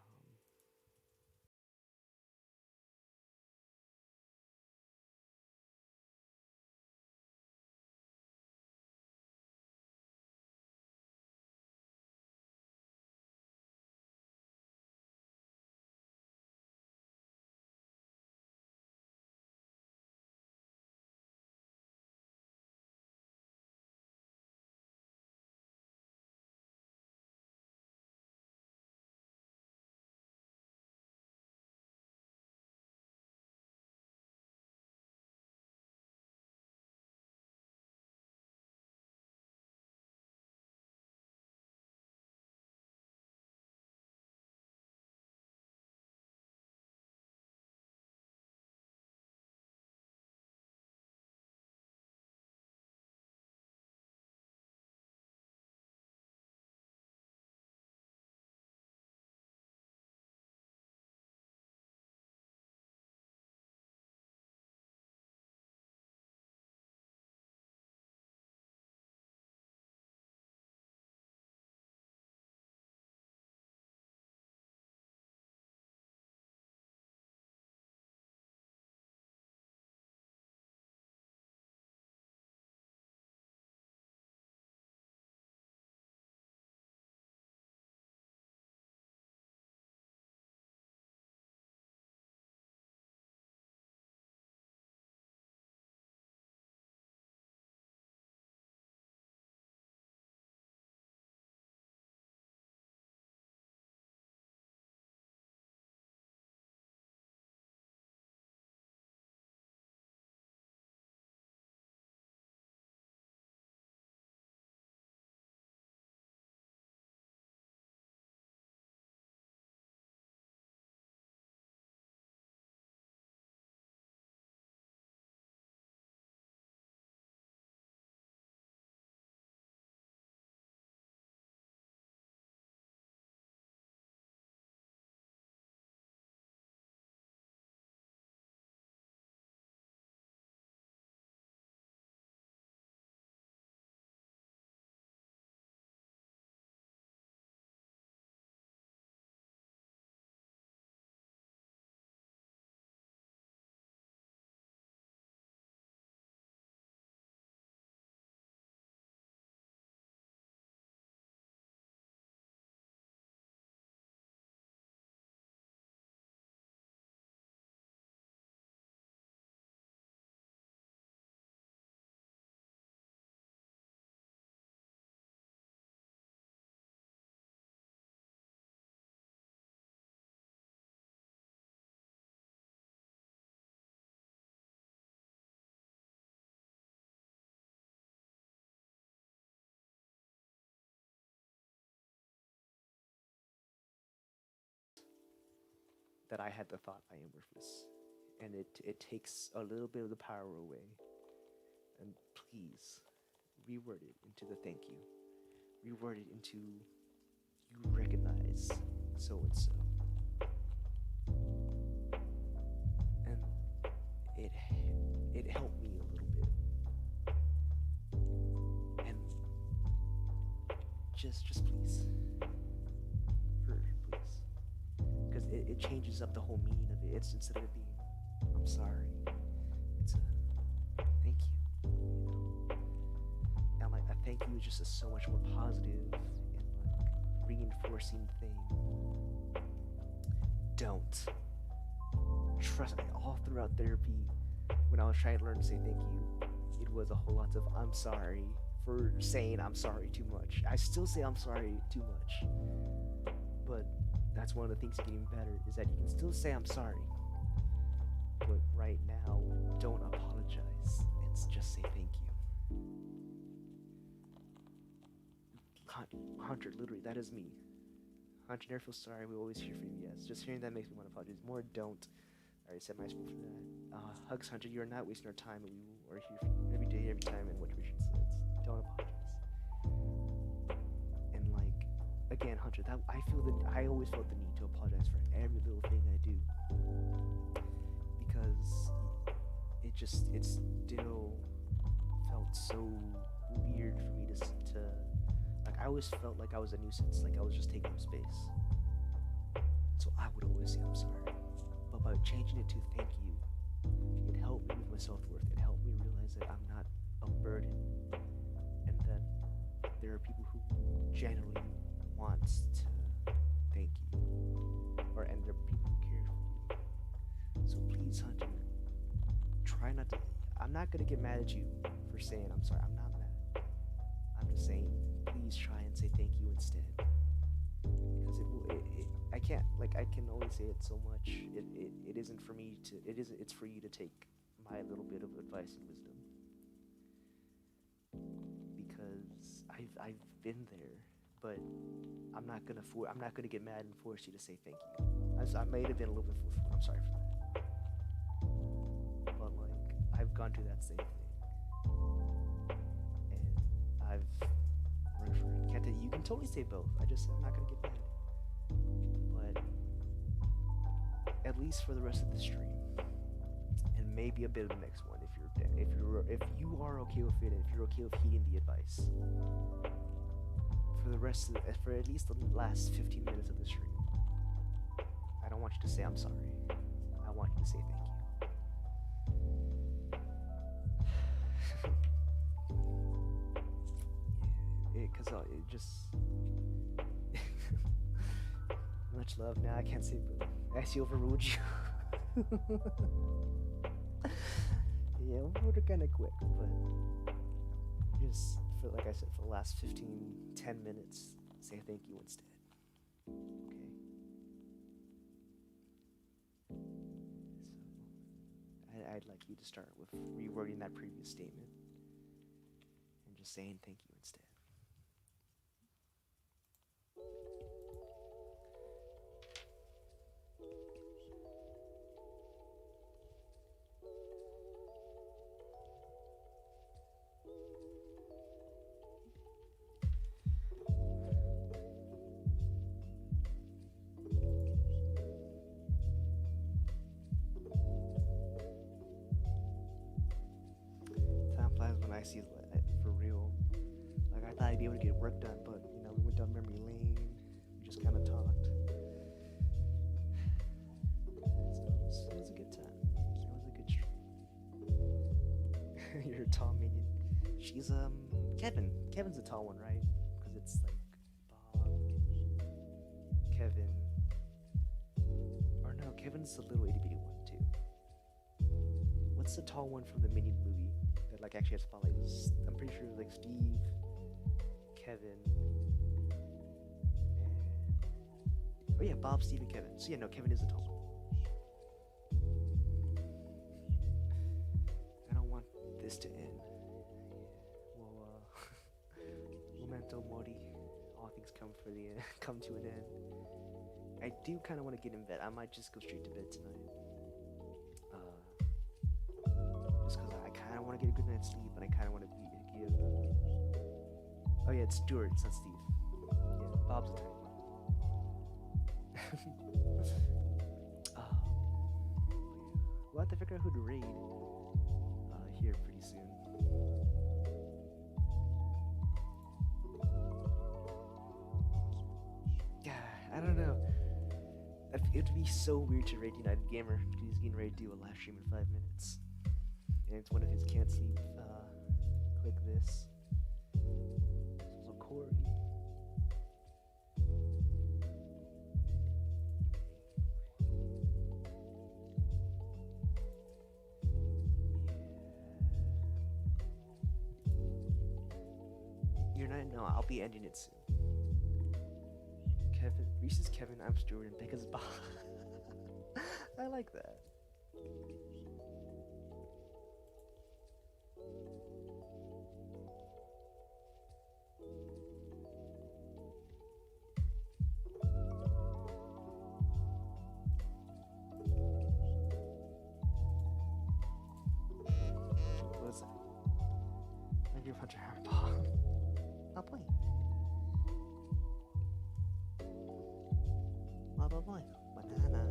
that I had the thought I am worthless, and it takes a little bit of the power away. And please, reword it into the thank you. Reword it into you recognize so and so, and it it helped me a little bit. And just please, please, because it changes up the whole meaning of it. It's instead of it being I'm sorry, it's a thank you. And like a thank you is just a so much more positive and like reinforcing thing. Don't trust me. All throughout therapy, when I was trying to learn to say thank you, it was a whole lot of I'm sorry for saying I'm sorry too much. I still say I'm sorry too much, but that's one of the things getting better is that you can still say I'm sorry, but right now don't apologize and just say thank you. Hunter, literally, that is me. Hunter, never feel sorry. We always here for you. Yes, just hearing that makes me want to apologize. More don't. I already said my spoon for that. Hugs, Hunter. You are not wasting our time, and we are here for you every day, every time. And what Richard says, don't apologize. And like, again, Hunter, that I always felt the need to apologize for every little thing I do because it still felt so weird for me to like. I always felt like I was a nuisance, like I was just taking up space. So I would always say I'm sorry, but by changing it to thank you, it helped me with my self-worth. It helped me realize that I'm not a burden, and that there are people who genuinely want to thank you, and there are people who care for you. So please, Hunter, try not to. I'm not gonna get mad at you for saying I'm sorry. I'm not mad. I'm just saying, please try and say thank you instead, because I can't, like, I can only say it so much. It isn't for me to. It's for you to take my little bit of advice and wisdom, because I've been there, but I'm not gonna get mad and force you to say thank you. I may have been a little bit forceful. I'm sorry for that. But like, I've gone through that same thing, and I've run for it. Can't tell you can totally say both. I'm not gonna get mad. But at least for the rest of the stream, and maybe a bit of the next one, if you are okay with it, and if you're okay with heeding the advice, for at least the last 15 minutes of the stream, I don't want you to say I'm sorry. I want you to say thank you. Because it just much love. Now I can't say boo. I actually overruled you. Yeah, overruled her kind of quick, but just like I said, for the last 10 minutes, say thank you instead. Okay? So, I'd like you to start with rewording that previous statement and just saying thank you instead. I see for real. Like, I thought I'd be able to get work done, but we went down memory lane. We just kind of talked. So it was a good time. It was a good stream. You're a tall minion. She's Kevin. Kevin's a tall one, right? Because it's like Bob, Kevin. Or no, Kevin's the little itty bitty one too. What's the tall one from the Minion movie? Like actually had spotlights. I'm pretty sure it was like Steve, Kevin, and Bob, Steve, and Kevin. So yeah, no, Kevin is the tall one. I don't want this to end. Well, memento mori. All things come to an end. I do kind of want to get in bed. I might just go straight to bed tonight. Just because I kind of want to get a good night's sleep, and I kind of want to give. Oh yeah, it's Stuart. It's not Steve. Yeah, Bob's the tiny one. We'll have to figure out who to raid here pretty soon. Yeah, I don't know. It would be so weird to raid United Gamer because he's getting ready to do a live stream in 5 minutes. And it's one of his can't sleep. Click this. So Corey. You're not. No, I'll be ending it soon. Kevin, Reese's Kevin. I'm Stuart, and Becca's Bob. I like that. What is that? Maybe a bunch of Harry Potter. Not playing. blah blah. Banana.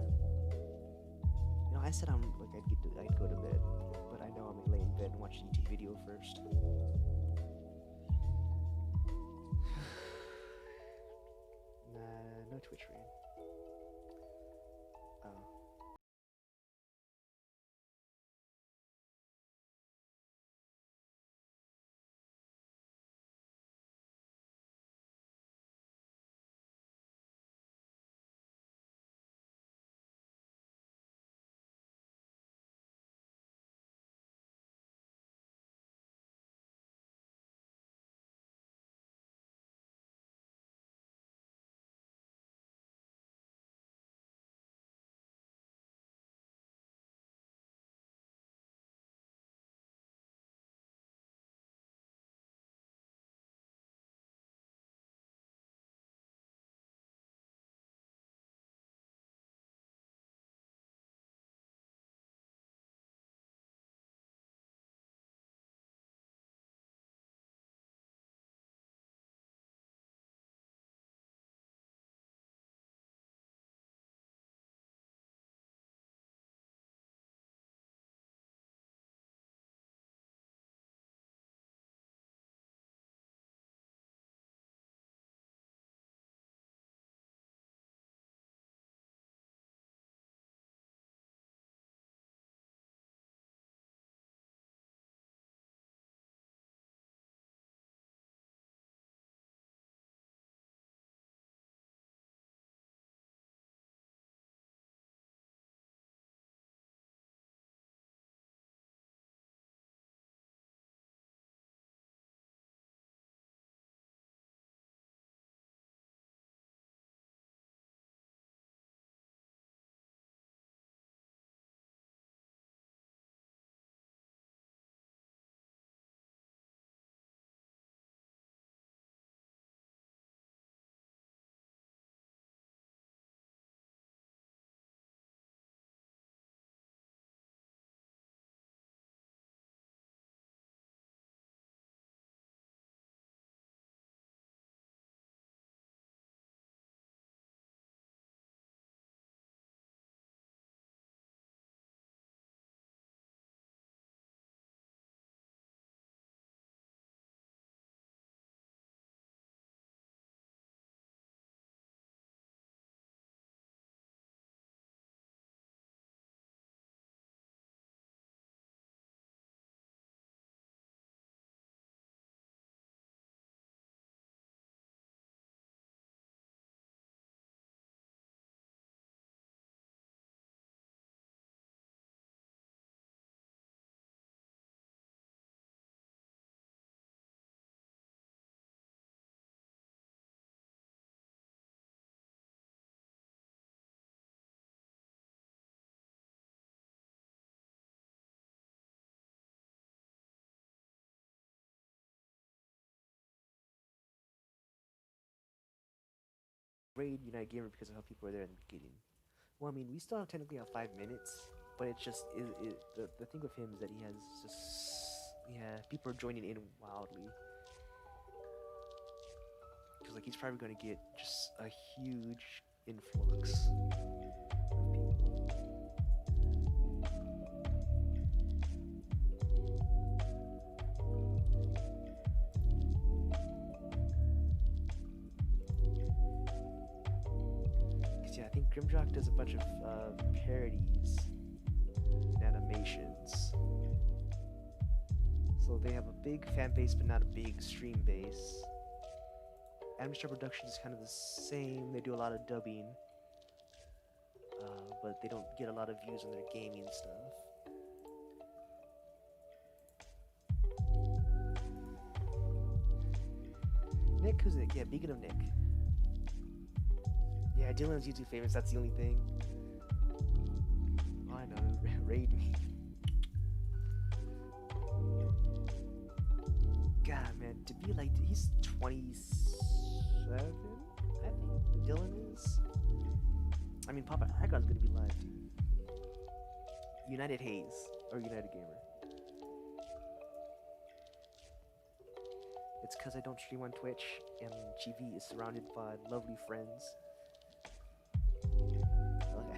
You know, I said I'd go to bed, but I know I'm gonna lay in bed and watch a YouTube video first. Nah, no Twitch raid. Oh. Raid United Gamer because of how people are there in the beginning. Well, I mean, we still technically have 5 minutes, but it's just the thing with him is that he has just people are joining in wildly because like he's probably gonna get just a huge influx of people. I think Grimjock does a bunch of parodies and animations. So they have a big fan base but not a big stream base. Amstrad Production is kind of the same. They do a lot of dubbing. But they don't get a lot of views on their gaming stuff. Nick, who's Nick? Yeah, Beacon of Nick. Yeah, Dylan's YouTube famous, that's the only thing. Oh, I know, raid me. God, man, to be like, he's 27, I think, Dylan is. I mean, Papa Icon's gonna be live, too. United Hayes, or United Gamer. It's because I don't stream on Twitch, and GV is surrounded by lovely friends.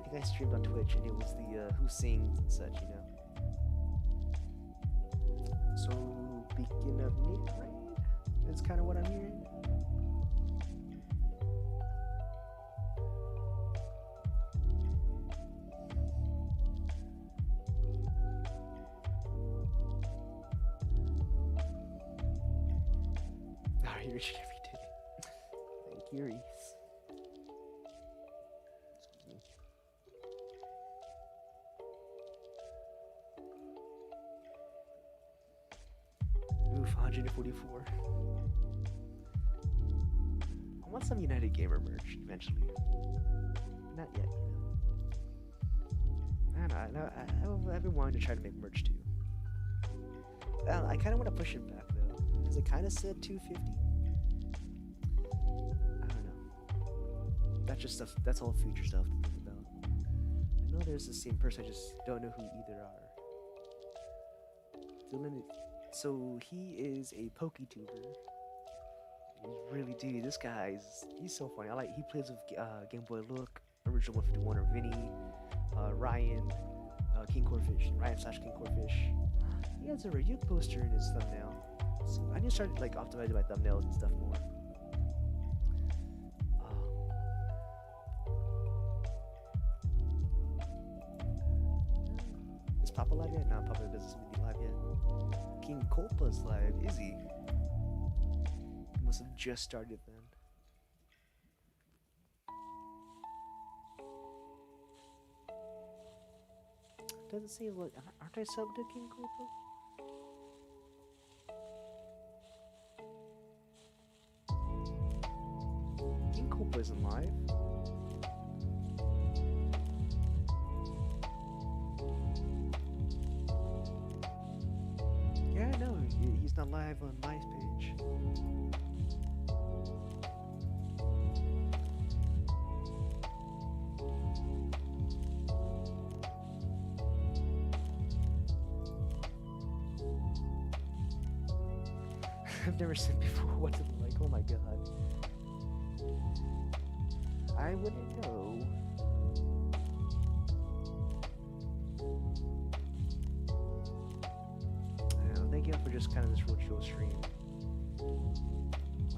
think I streamed on Twitch, and it was the who sings and such, you know. So beacon of Nick raid is kind of what I'm hearing. You're every day. Thank you, Reese. Oof, 144. I want some United Gamer merch eventually. Not yet, you know. I don't know. I've been wanting to try to make merch too. I kind of want to push it back though, because it kind of said 250. I don't know. That's just stuff. That's all future stuff to think about. I know there's the same person. I just don't know who either are. So he is a PokeTuber. He's really, dude, this guy's he's so funny. He plays with Game Boy Look, Original 151 or Vinny, Ryan, King Corefish, Ryan/King Corefish. He has a review poster in his thumbnail. So I need to start like optimizing my thumbnails and stuff more. Is Papa live yet? No, Papa doesn't seem to be live yet. King Copa's live, is he? He must have just started then. Does it say like aren't I subbed to King Copa? King Copa isn't live. Yeah, no, he's not live on my page. I've never seen before. What's it like? Oh my god. I wouldn't know. Thank you for just kind of this real chill stream.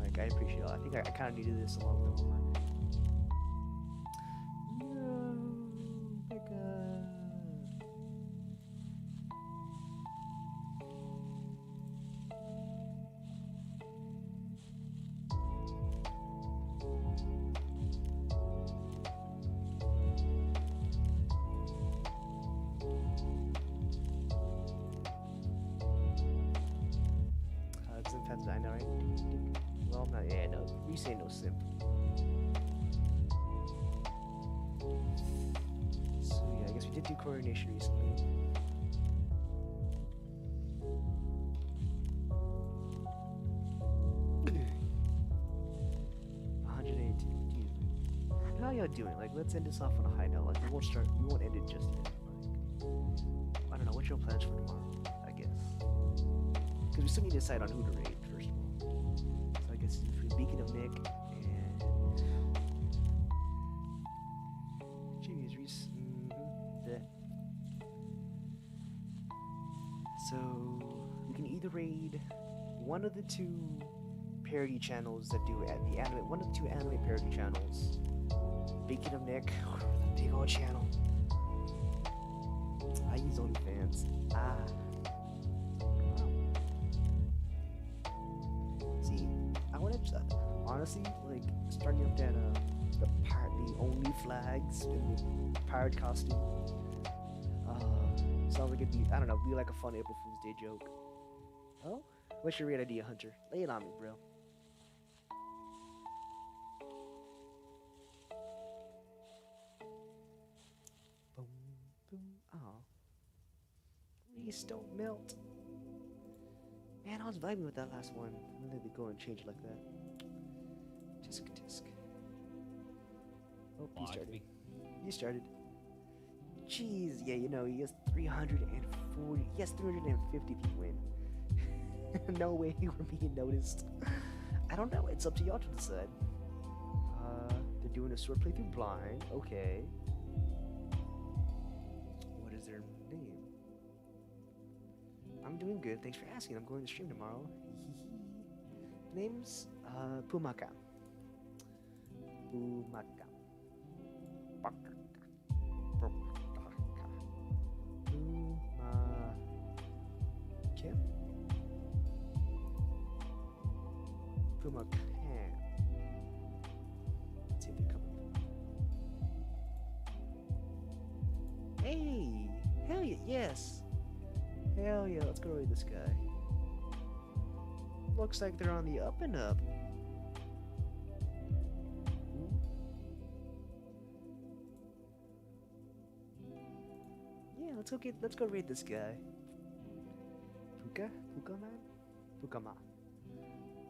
Like, I appreciate it. I think I kind of needed this along with the homework. No, Becca. I know, right? Well, not yeah, no. We say no simp. So yeah, I guess we did do coordination recently. How y'all doing? Like, let's end this off on a high note. Like, we won't end it just yet. Like, I don't know. What's your plans for tomorrow? I guess. Because we still need to decide on who to rate, first of all. So I guess between Beacon of Nick and... Jeez, Reese. So, we can either raid one of the two parody channels that do the anime... One of the two anime parody channels. Beacon of Nick, or the big old channel. I use OnlyFans. Honestly, like starting up that the only flags in the pirate costume. Sounds like it'd be, I don't know, be like a fun April Fool's Day joke. Oh, what's your raid idea, Hunter? Lay it on me, bro. Boom, boom. Oh, please don't melt. Man, I was vibing with that last one. I'm gonna go and change it like that. Tisk tisk. Oh, you started. You started. Jeez, yeah, you know, he has 340. He has 350 people in. No way we're being noticed. I don't know. It's up to y'all to decide. They're doing a sword playthrough blind. Okay. doing good. Thanks for asking. I'm going to stream tomorrow. Name's Pumaka. Pumaka. Pumaka. Pumaka. Let's see if they come up. Hey! Hell yeah, yes! Hell yeah, let's go raid this guy. Looks like they're on the up and up. Ooh. Yeah, let's go raid this guy. Puka? Puka man? Puka ma.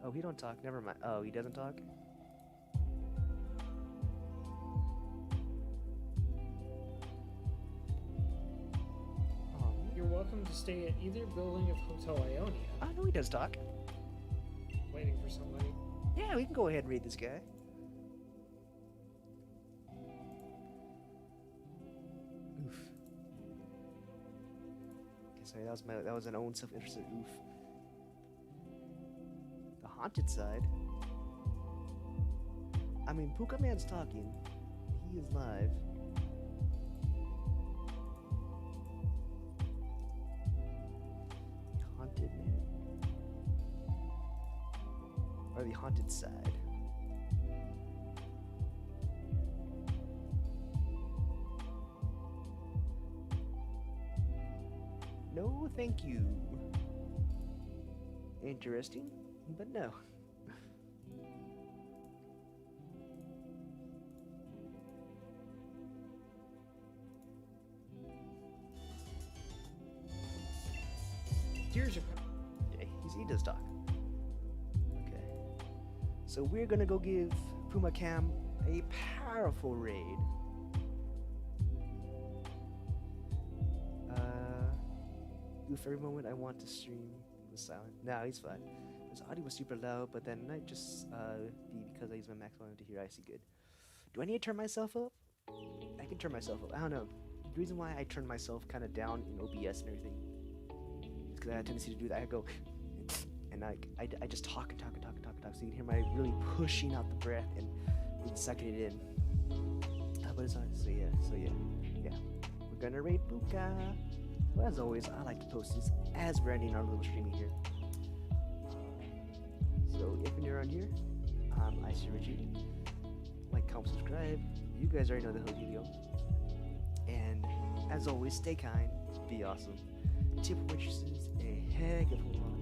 Oh, he don't talk. Never mind. Oh, he doesn't talk? You're welcome to stay at either building of Hotel Ionia. I know he does talk. Waiting for somebody. Yeah, we can go ahead and raid this guy. Oof. Okay, sorry, that was an own self-interested oof. The haunted side. I mean, Puka Man's talking. He is live. Haunted man. Or the haunted side. No, thank you. Interesting, but no. Here's your. Yeah, he does talk. Okay. So we're gonna go give Puma Cam a powerful raid. Oof, every moment I want to stream was silent. No, he's fine. His audio was super loud, but then might just be because I use my max volume to hear IC good. Do I need to turn myself up? I can turn myself up. I don't know. The reason why I turn myself kind of down in OBS and everything is because I have a tendency to do that. I go, and I just talk and talk and talk and talk and talk, so you can hear my really pushing out the breath and sucking it in. But it's not. So yeah. We're gonna raid Buka. Well, as always, I like to post this as we're ending our little streaming here. So if you're on here, I'm Icy Richie. Like, comment, subscribe. You guys already know the whole deal. And as always, stay kind, be awesome. Tip waitresses a heck of a lot.